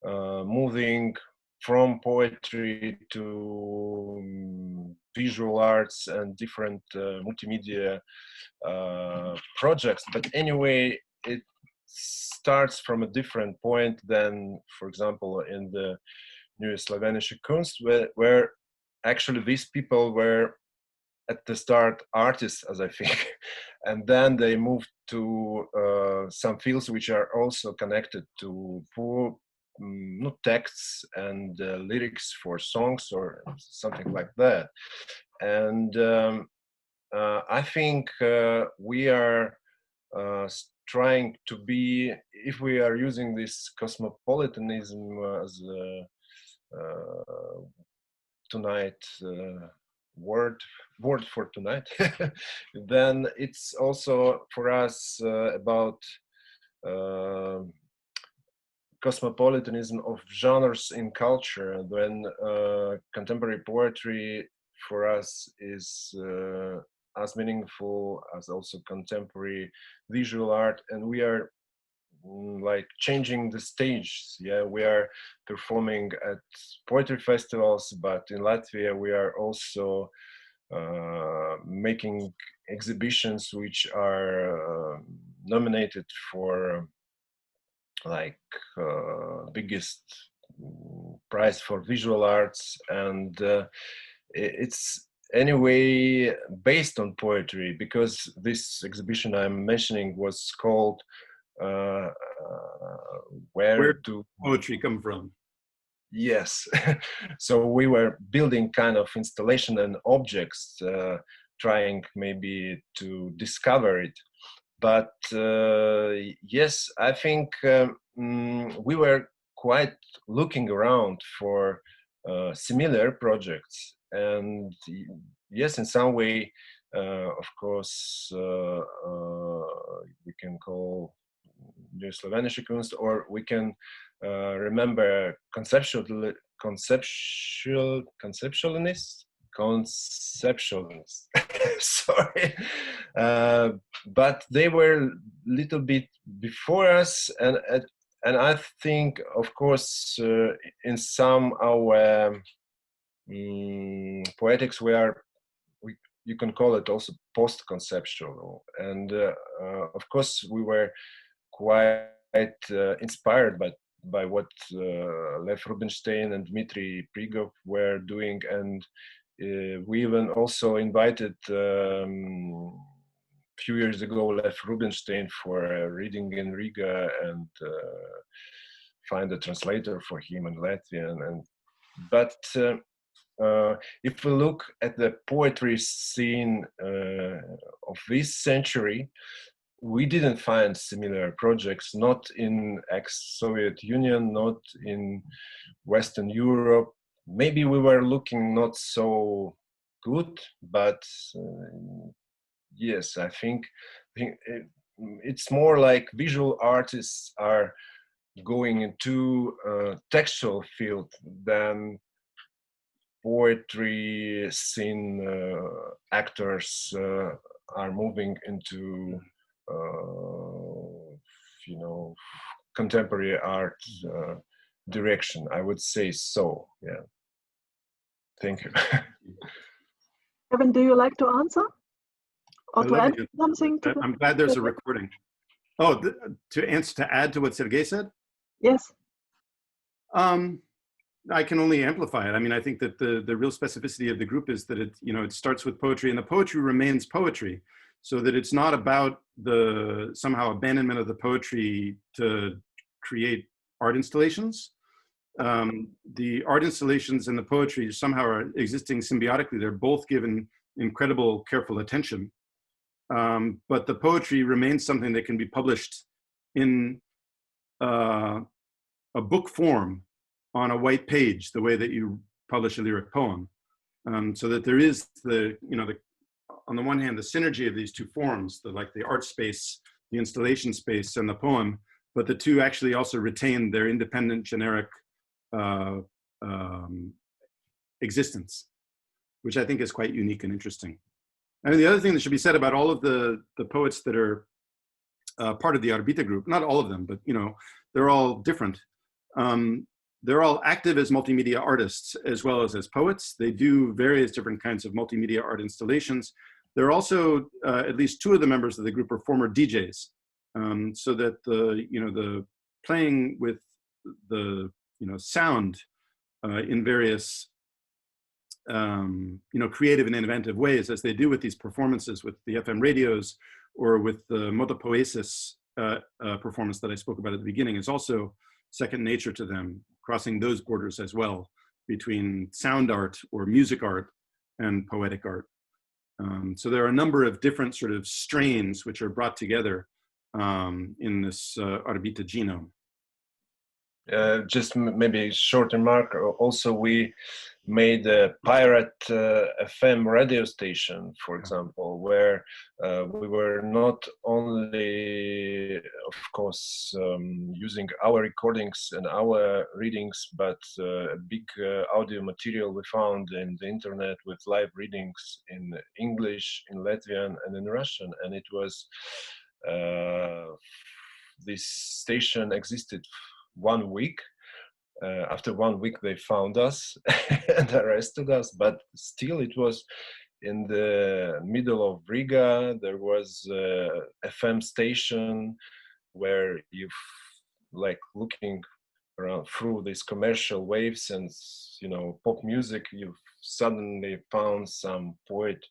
moving from poetry to visual arts and different multimedia projects. But anyway, it starts from a different point than, for example, in the Neue Slawenische Kunst, where actually these people were at the start artists, as I think, and then they moved to some fields which are also connected to texts and lyrics for songs or something like that. And I think we are trying to be, if we are using this cosmopolitanism as tonight word for tonight, then it's also for us about cosmopolitanism of genres in culture, when contemporary poetry for us is as meaningful as also contemporary visual art, and we are like changing the stage. Yeah, we are performing at poetry festivals, but in Latvia we are also making exhibitions which are nominated for like biggest prize for visual arts, and it's anyway based on poetry, because this exhibition I'm mentioning was called Where Do Poetry Come From? Yes. So we were building kind of installation and objects, trying maybe to discover it. But yes, I think we were quite looking around for similar projects. And yes, in some way, of course, we can call Neue Slawenische Kunst, or we can remember conceptualists. Sorry, but they were a little bit before us, and I think, of course, in some our poetics you can call it also post-conceptual, and of course we were quite inspired by what Lev Rubinstein and Dmitry Prigov were doing, and we even also invited few years ago Lev Rubinstein for a reading in Riga, and find a translator for him in Latvian. But if we look at the poetry scene of this century, we didn't find similar projects, not in ex-Soviet Union, not in Western Europe. Maybe we were looking not so good, but yes, I think it's more like visual artists are going into textual field than poetry scene actors are moving into contemporary art direction. I would say so. Yeah. Thank you. Kevin, do you like to answer? Or to add something? I'm glad there's a recording. Oh, to add to what Sergei said? Yes. I can only amplify it. I mean, I think that the real specificity of the group is that it starts with poetry, and the poetry remains poetry, so that it's not about the somehow abandonment of the poetry to create art installations. The art installations and the poetry somehow are existing symbiotically. They're both given incredible careful attention. But the poetry remains something that can be published in a book form on a white page, the way that you publish a lyric poem. So that there is on the one hand, the synergy of these two forms, the art space, the installation space, and the poem, but the two actually also retain their independent generic existence, which I think is quite unique and interesting. And the other thing that should be said about all of the poets that are part of the Orbita group, not all of them, but they're all different. They're all active as multimedia artists as well as poets. They do various different kinds of multimedia art installations. There are also at least two of the members of the group are former DJs, so that the playing with the sound in various creative and inventive ways, as they do with these performances with the FM radios or with the Motopoesis performance that I spoke about at the beginning, is also second nature to them, crossing those borders as well between sound art or music art and poetic art. So there are a number of different sort of strains which are brought together in this Orbita genome. Just maybe a short remark. Also, we made a pirate FM radio station, for example, where we were not only, of course, using our recordings and our readings, but a big audio material we found in the internet with live readings in English, in Latvian, and in Russian. And it was, this station existed 1 week. After 1 week, they found us and arrested us, but still it was in the middle of Riga. There was a FM station where you looking around through these commercial waves and pop music, you suddenly found some poet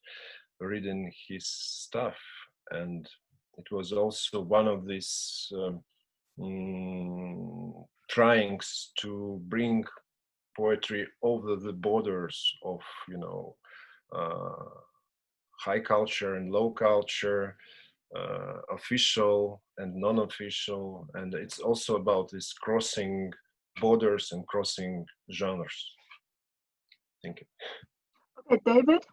reading his stuff. And it was also one of these tryings to bring poetry over the borders of high culture and low culture, official and non-official, and it's also about this crossing borders and crossing genres. Thank you. Okay, David.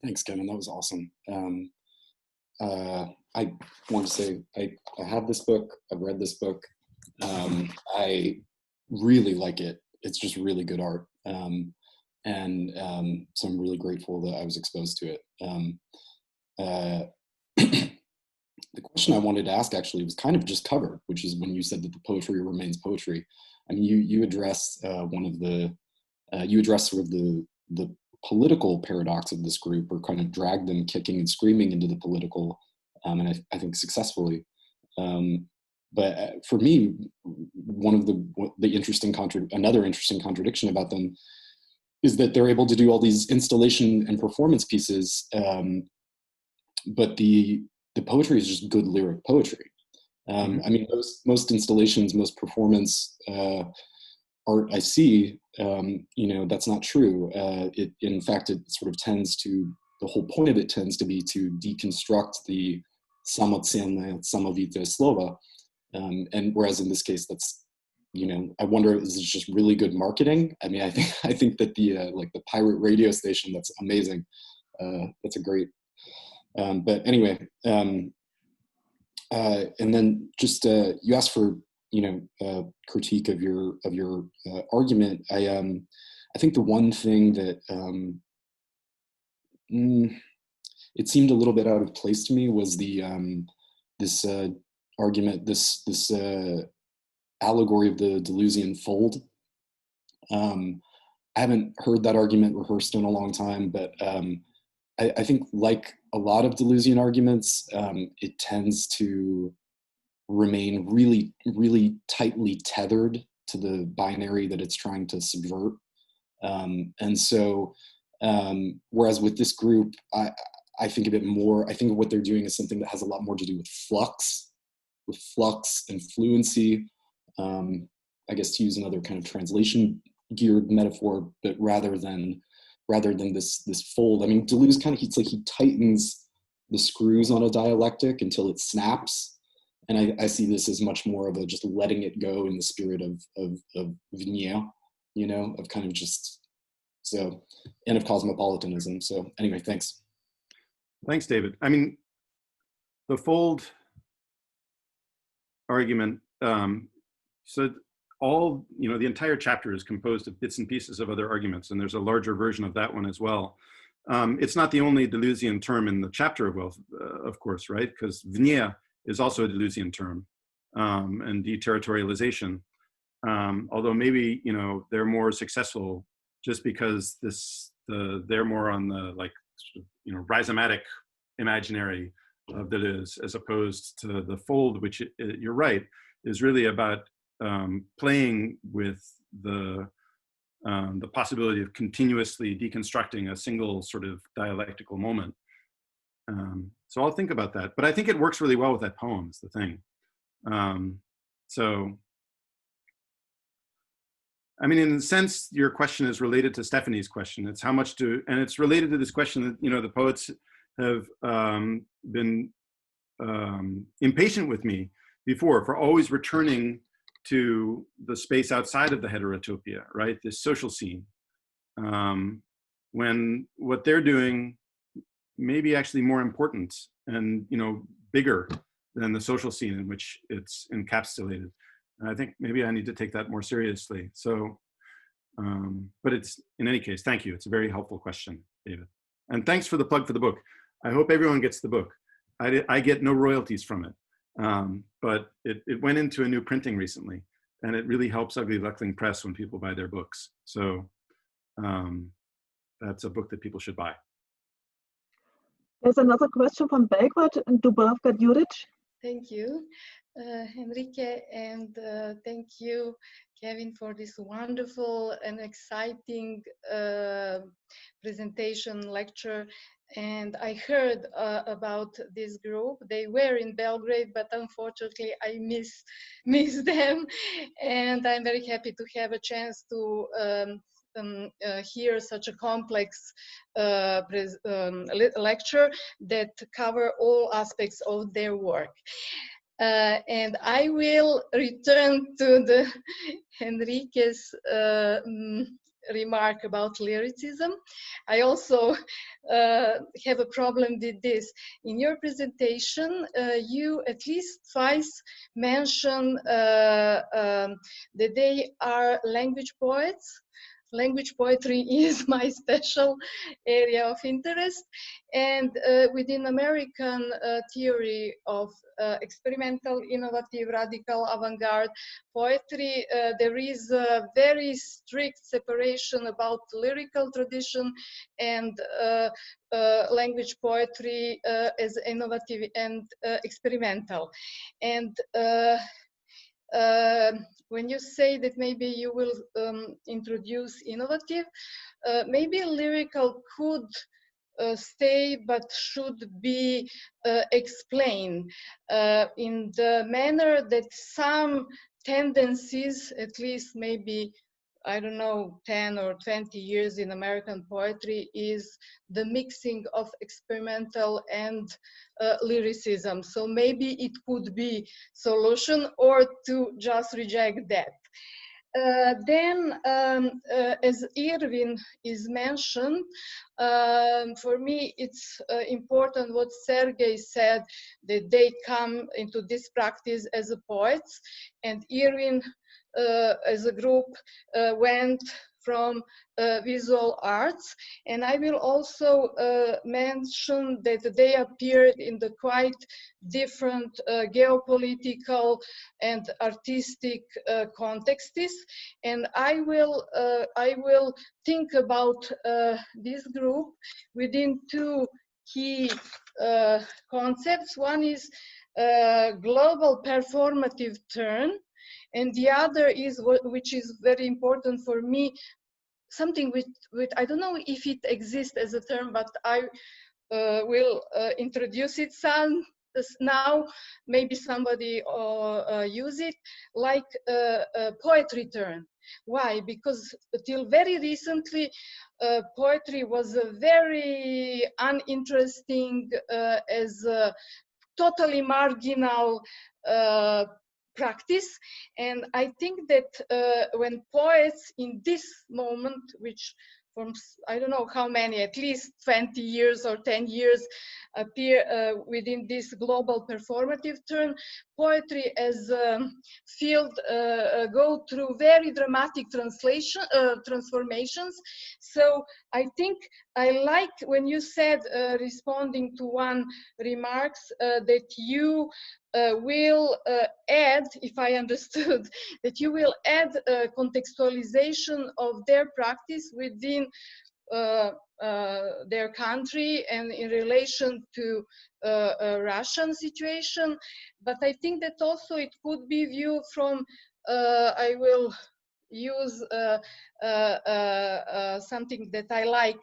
Thanks, Kevin. That was awesome. I want to say I have this book. I've read this book. I really like it. It's just really good art. So I'm really grateful that I was exposed to it. The question I wanted to ask actually was kind of just covered, which is when you said that the poetry remains poetry. I mean, you addressed you addressed sort of the political paradox of this group, or kind of dragged them kicking and screaming into the political, and I think successfully. But for me, one of another interesting contradiction about them is that they're able to do all these installation and performance pieces, but the poetry is just good lyric poetry. I mean, most installations, most performance art I see, that's not true. In fact, it sort of tends to, the whole point of it tends to be to deconstruct the samocenne, samovite slova. And whereas in this case, that's, I wonder, is this just really good marketing? I mean, I think that the pirate radio station, that's amazing. That's a great, but anyway, and then just, you asked for, critique of your argument. I think the one thing that it seemed a little bit out of place to me was the this argument, this allegory of the Deleuzian fold. I haven't heard that argument rehearsed in a long time, but I think like a lot of Deleuzian arguments, it tends to remain really, really tightly tethered to the binary that it's trying to subvert. And so, whereas with this group, I think of it more, I think of what they're doing as something that has a lot more to do with flux and fluency. I guess to use another kind of translation geared metaphor, but rather than this fold. I mean, Deleuze kind of, it's like he tightens the screws on a dialectic until it snaps. And I see this as much more of a just letting it go in the spirit of Vignier, you know, of kind of just, so, and of cosmopolitanism. So anyway, thanks. Thanks, David. I mean, the fold argument, so all, you know, the entire chapter is composed of bits and pieces of other arguments, and there's a larger version of that one as well. It's not the only Deleuzian term in the chapter of wealth, of course, right? Because Vignier is also a Deleuzian term, and deterritorialization. Although maybe, you know, they're more successful just because they're more on the, like, you know, rhizomatic imaginary of Deleuze, as opposed to the fold, which you're right, is really about playing with the possibility of continuously deconstructing a single sort of dialectical moment. So I'll think about that, but I think it works really well with that poem, is the thing. So, I mean, in a sense, your question is related to Stephanie's question. It's how much and it's related to this question that, you know, the poets have been impatient with me before for always returning to the space outside of the heterotopia, right? This social scene, when what they're doing may be actually more important and, you know, bigger than the social scene in which it's encapsulated. And I think maybe I need to take that more seriously. So, but it's, in any case, thank you. It's a very helpful question, David. And thanks for the plug for the book. I hope everyone gets the book. I get no royalties from it. But it went into a new printing recently, and it really helps Ugly Duckling Press when people buy their books. So that's a book that people should buy. There's another question from Belgrade and Dubravka Djuric. Thank you, Enrique, and thank you, Kevin, for this wonderful and exciting presentation lecture. And I heard about this group. They were in Belgrade, but unfortunately I missed them. And I'm very happy to have a chance to hear such a complex lecture that cover all aspects of their work. And I will return to the Enrique's remark about lyricism. I also have a problem with this. In your presentation, you at least twice mention that they are language poets. Language poetry is my special area of interest. And within American theory of experimental, innovative, radical, avant-garde poetry, there is a very strict separation about lyrical tradition and language poetry as innovative and experimental. And when you say that maybe you will introduce innovative, maybe lyrical could stay but should be explained in the manner that some tendencies, at least maybe, I don't know, 10 or 20 years in American poetry, is the mixing of experimental and lyricism. So maybe it could be solution, or to just reject that. Then, as Irvin is mentioned, for me it's important what Sergei said, that they come into this practice as a poets, and Irvin as a group went from visual arts. And I will also mention that they appeared in the quite different geopolitical and artistic contexts. And I will think about this group within two key concepts. One is global performative turn, and the other is which is very important for me, something with I don't know if it exists as a term, but I will introduce it some now. Maybe somebody use it, like poetry turn. Why? Because till very recently, poetry was a very uninteresting as a totally marginal practice. And I think that when poets in this moment, which from I don't know how many, at least 20 years or 10 years, appear within this global performative turn, poetry as a field go through very dramatic transformations. So I think I like when you said, responding to one remarks, that you will add, if I understood, that you will add contextualization of their practice within their country and in relation to a Russian situation. But I think that also it could be viewed from, I will use something that I like,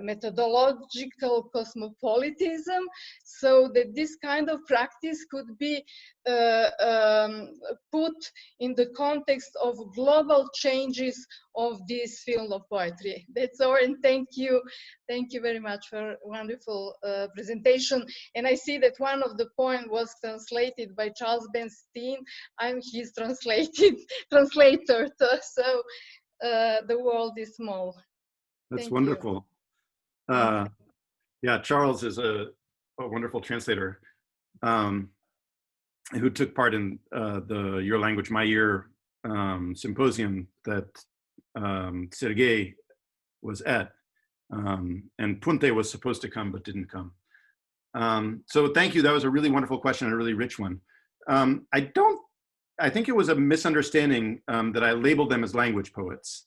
methodological cosmopolitanism, so that this kind of practice could be put in the context of global changes of this field of poetry. That's all, and thank you very much for a wonderful presentation. And I see that one of the poems was translated by Charles Bernstein. I'm his translator, so the world is small. That's Thank wonderful. Yeah, Charles is a wonderful translator who took part in the Your Language, My Year symposium that Sergei was at. And Punte was supposed to come but didn't come. So thank you. That was a really wonderful question and a really rich one. I think it was a misunderstanding that I labeled them as language poets,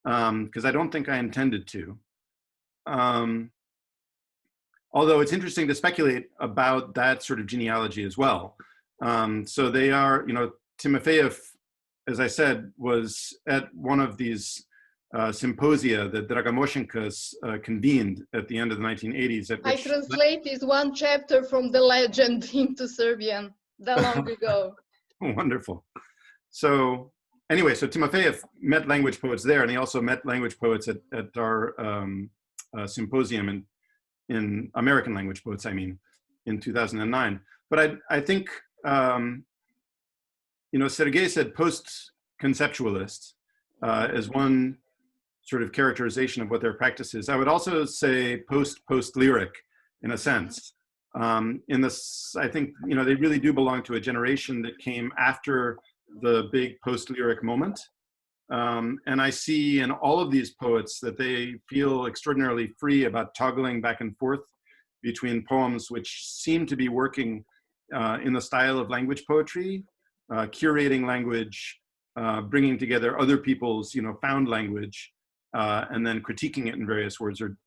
because I don't think I intended to. Although it's interesting to speculate about that sort of genealogy as well. So they are, Timofeyev, as I said, was at one of these symposia that Dragomoshenko's convened at the end of the 1980s. I translated one chapter from the legend into Serbian that long ago. Wonderful. So anyway, so Timofeyev met language poets there, and he also met language poets at our symposium in American language poets, I mean, in 2009. But I think, Sergei said post-conceptualist as one sort of characterization of what their practice is. I would also say post-lyric in a sense. In this, I think, they really do belong to a generation that came after the big post-lyric moment. And I see in all of these poets that they feel extraordinarily free about toggling back and forth between poems which seem to be working in the style of language poetry, curating language, bringing together other people's, found language, and then critiquing it in various ways or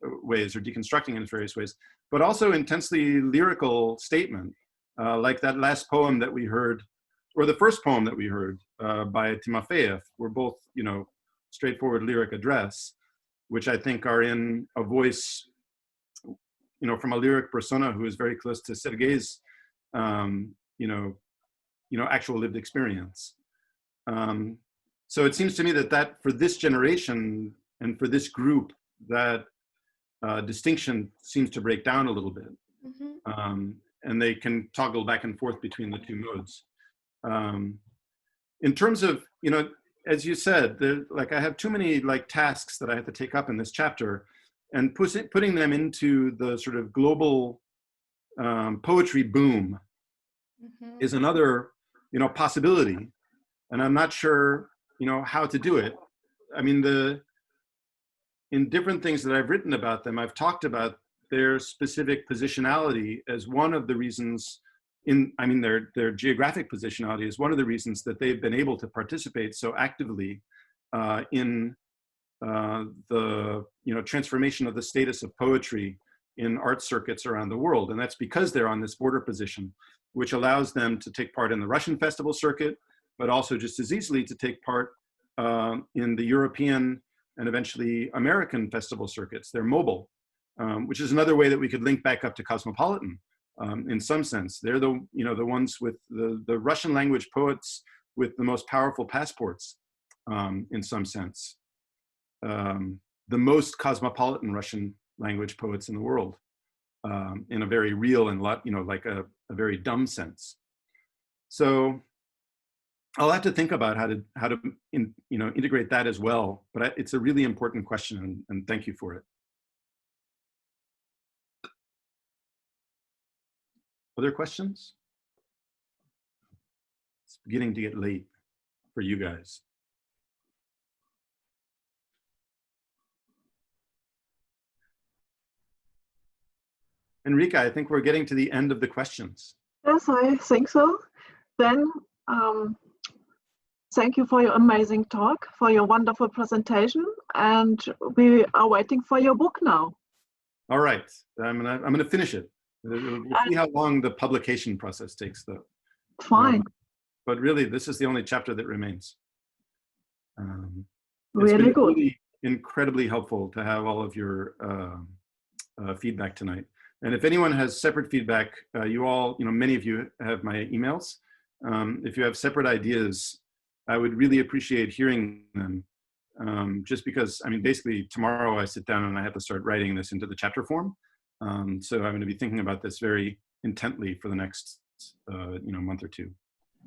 deconstructing it in various ways, but also intensely lyrical statement, like that last poem that we heard, or the first poem that we heard by Timofeyev, were both, straightforward lyric address, which I think are in a voice, from a lyric persona who is very close to Sergei's, actual lived experience. So it seems to me that for this generation and for this group, that distinction seems to break down a little bit. Mm-hmm. And they can toggle back and forth between the two modes. In terms of, as you said, I have too many tasks that I have to take up in this chapter, and putting them into the sort of global poetry boom mm-hmm. is another, possibility. And I'm not sure, how to do it. I mean, in different things that I've written about them, I've talked about their specific positionality as one of the reasons their geographic positionality is one of the reasons that they've been able to participate so actively in the transformation of the status of poetry in art circuits around the world. And that's because they're on this border position, which allows them to take part in the Russian festival circuit, but also just as easily to take part in the European and eventually American festival circuits. They're mobile, which is another way that we could link back up to Cosmopolitan in some sense. They're the ones with the Russian language poets with the most powerful passports in some sense. The most cosmopolitan Russian language poets in the world in a very real and like a very dumb sense. So I'll have to think about how to integrate that as well, but it's a really important question, and thank you for it. Other questions? It's beginning to get late for you guys. Enrique, I think we're getting to the end of the questions. Yes, I think so. Then, thank you for your amazing talk, for your wonderful presentation, and we are waiting for your book now. All right, I'm gonna finish it. We'll see how long the publication process takes, though. Fine. But really, this is the only chapter that remains. Really good. Really incredibly helpful to have all of your feedback tonight. And if anyone has separate feedback, many of you have my emails. If you have separate ideas, I would really appreciate hearing them. Just because, basically tomorrow I sit down and I have to start writing this into the chapter form. So I'm going to be thinking about this very intently for the next, month or two.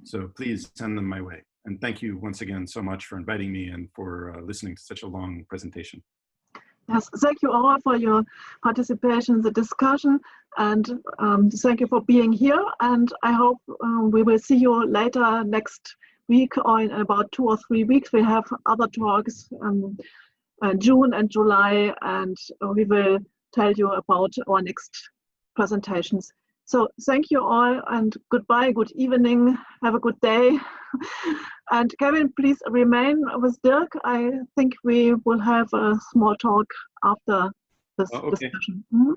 So please send them my way. And thank you once again so much for inviting me and for listening to such a long presentation. Yes, thank you all for your participation in the discussion, and thank you for being here. And I hope we will see you later next week, or in about 2 or 3 weeks. We have other talks June and July, and we will tell you about our next presentations. So thank you all, and goodbye, good evening, have a good day. And Kevin, please remain with Dirk. I think we will have a small talk after this discussion. Mm-hmm.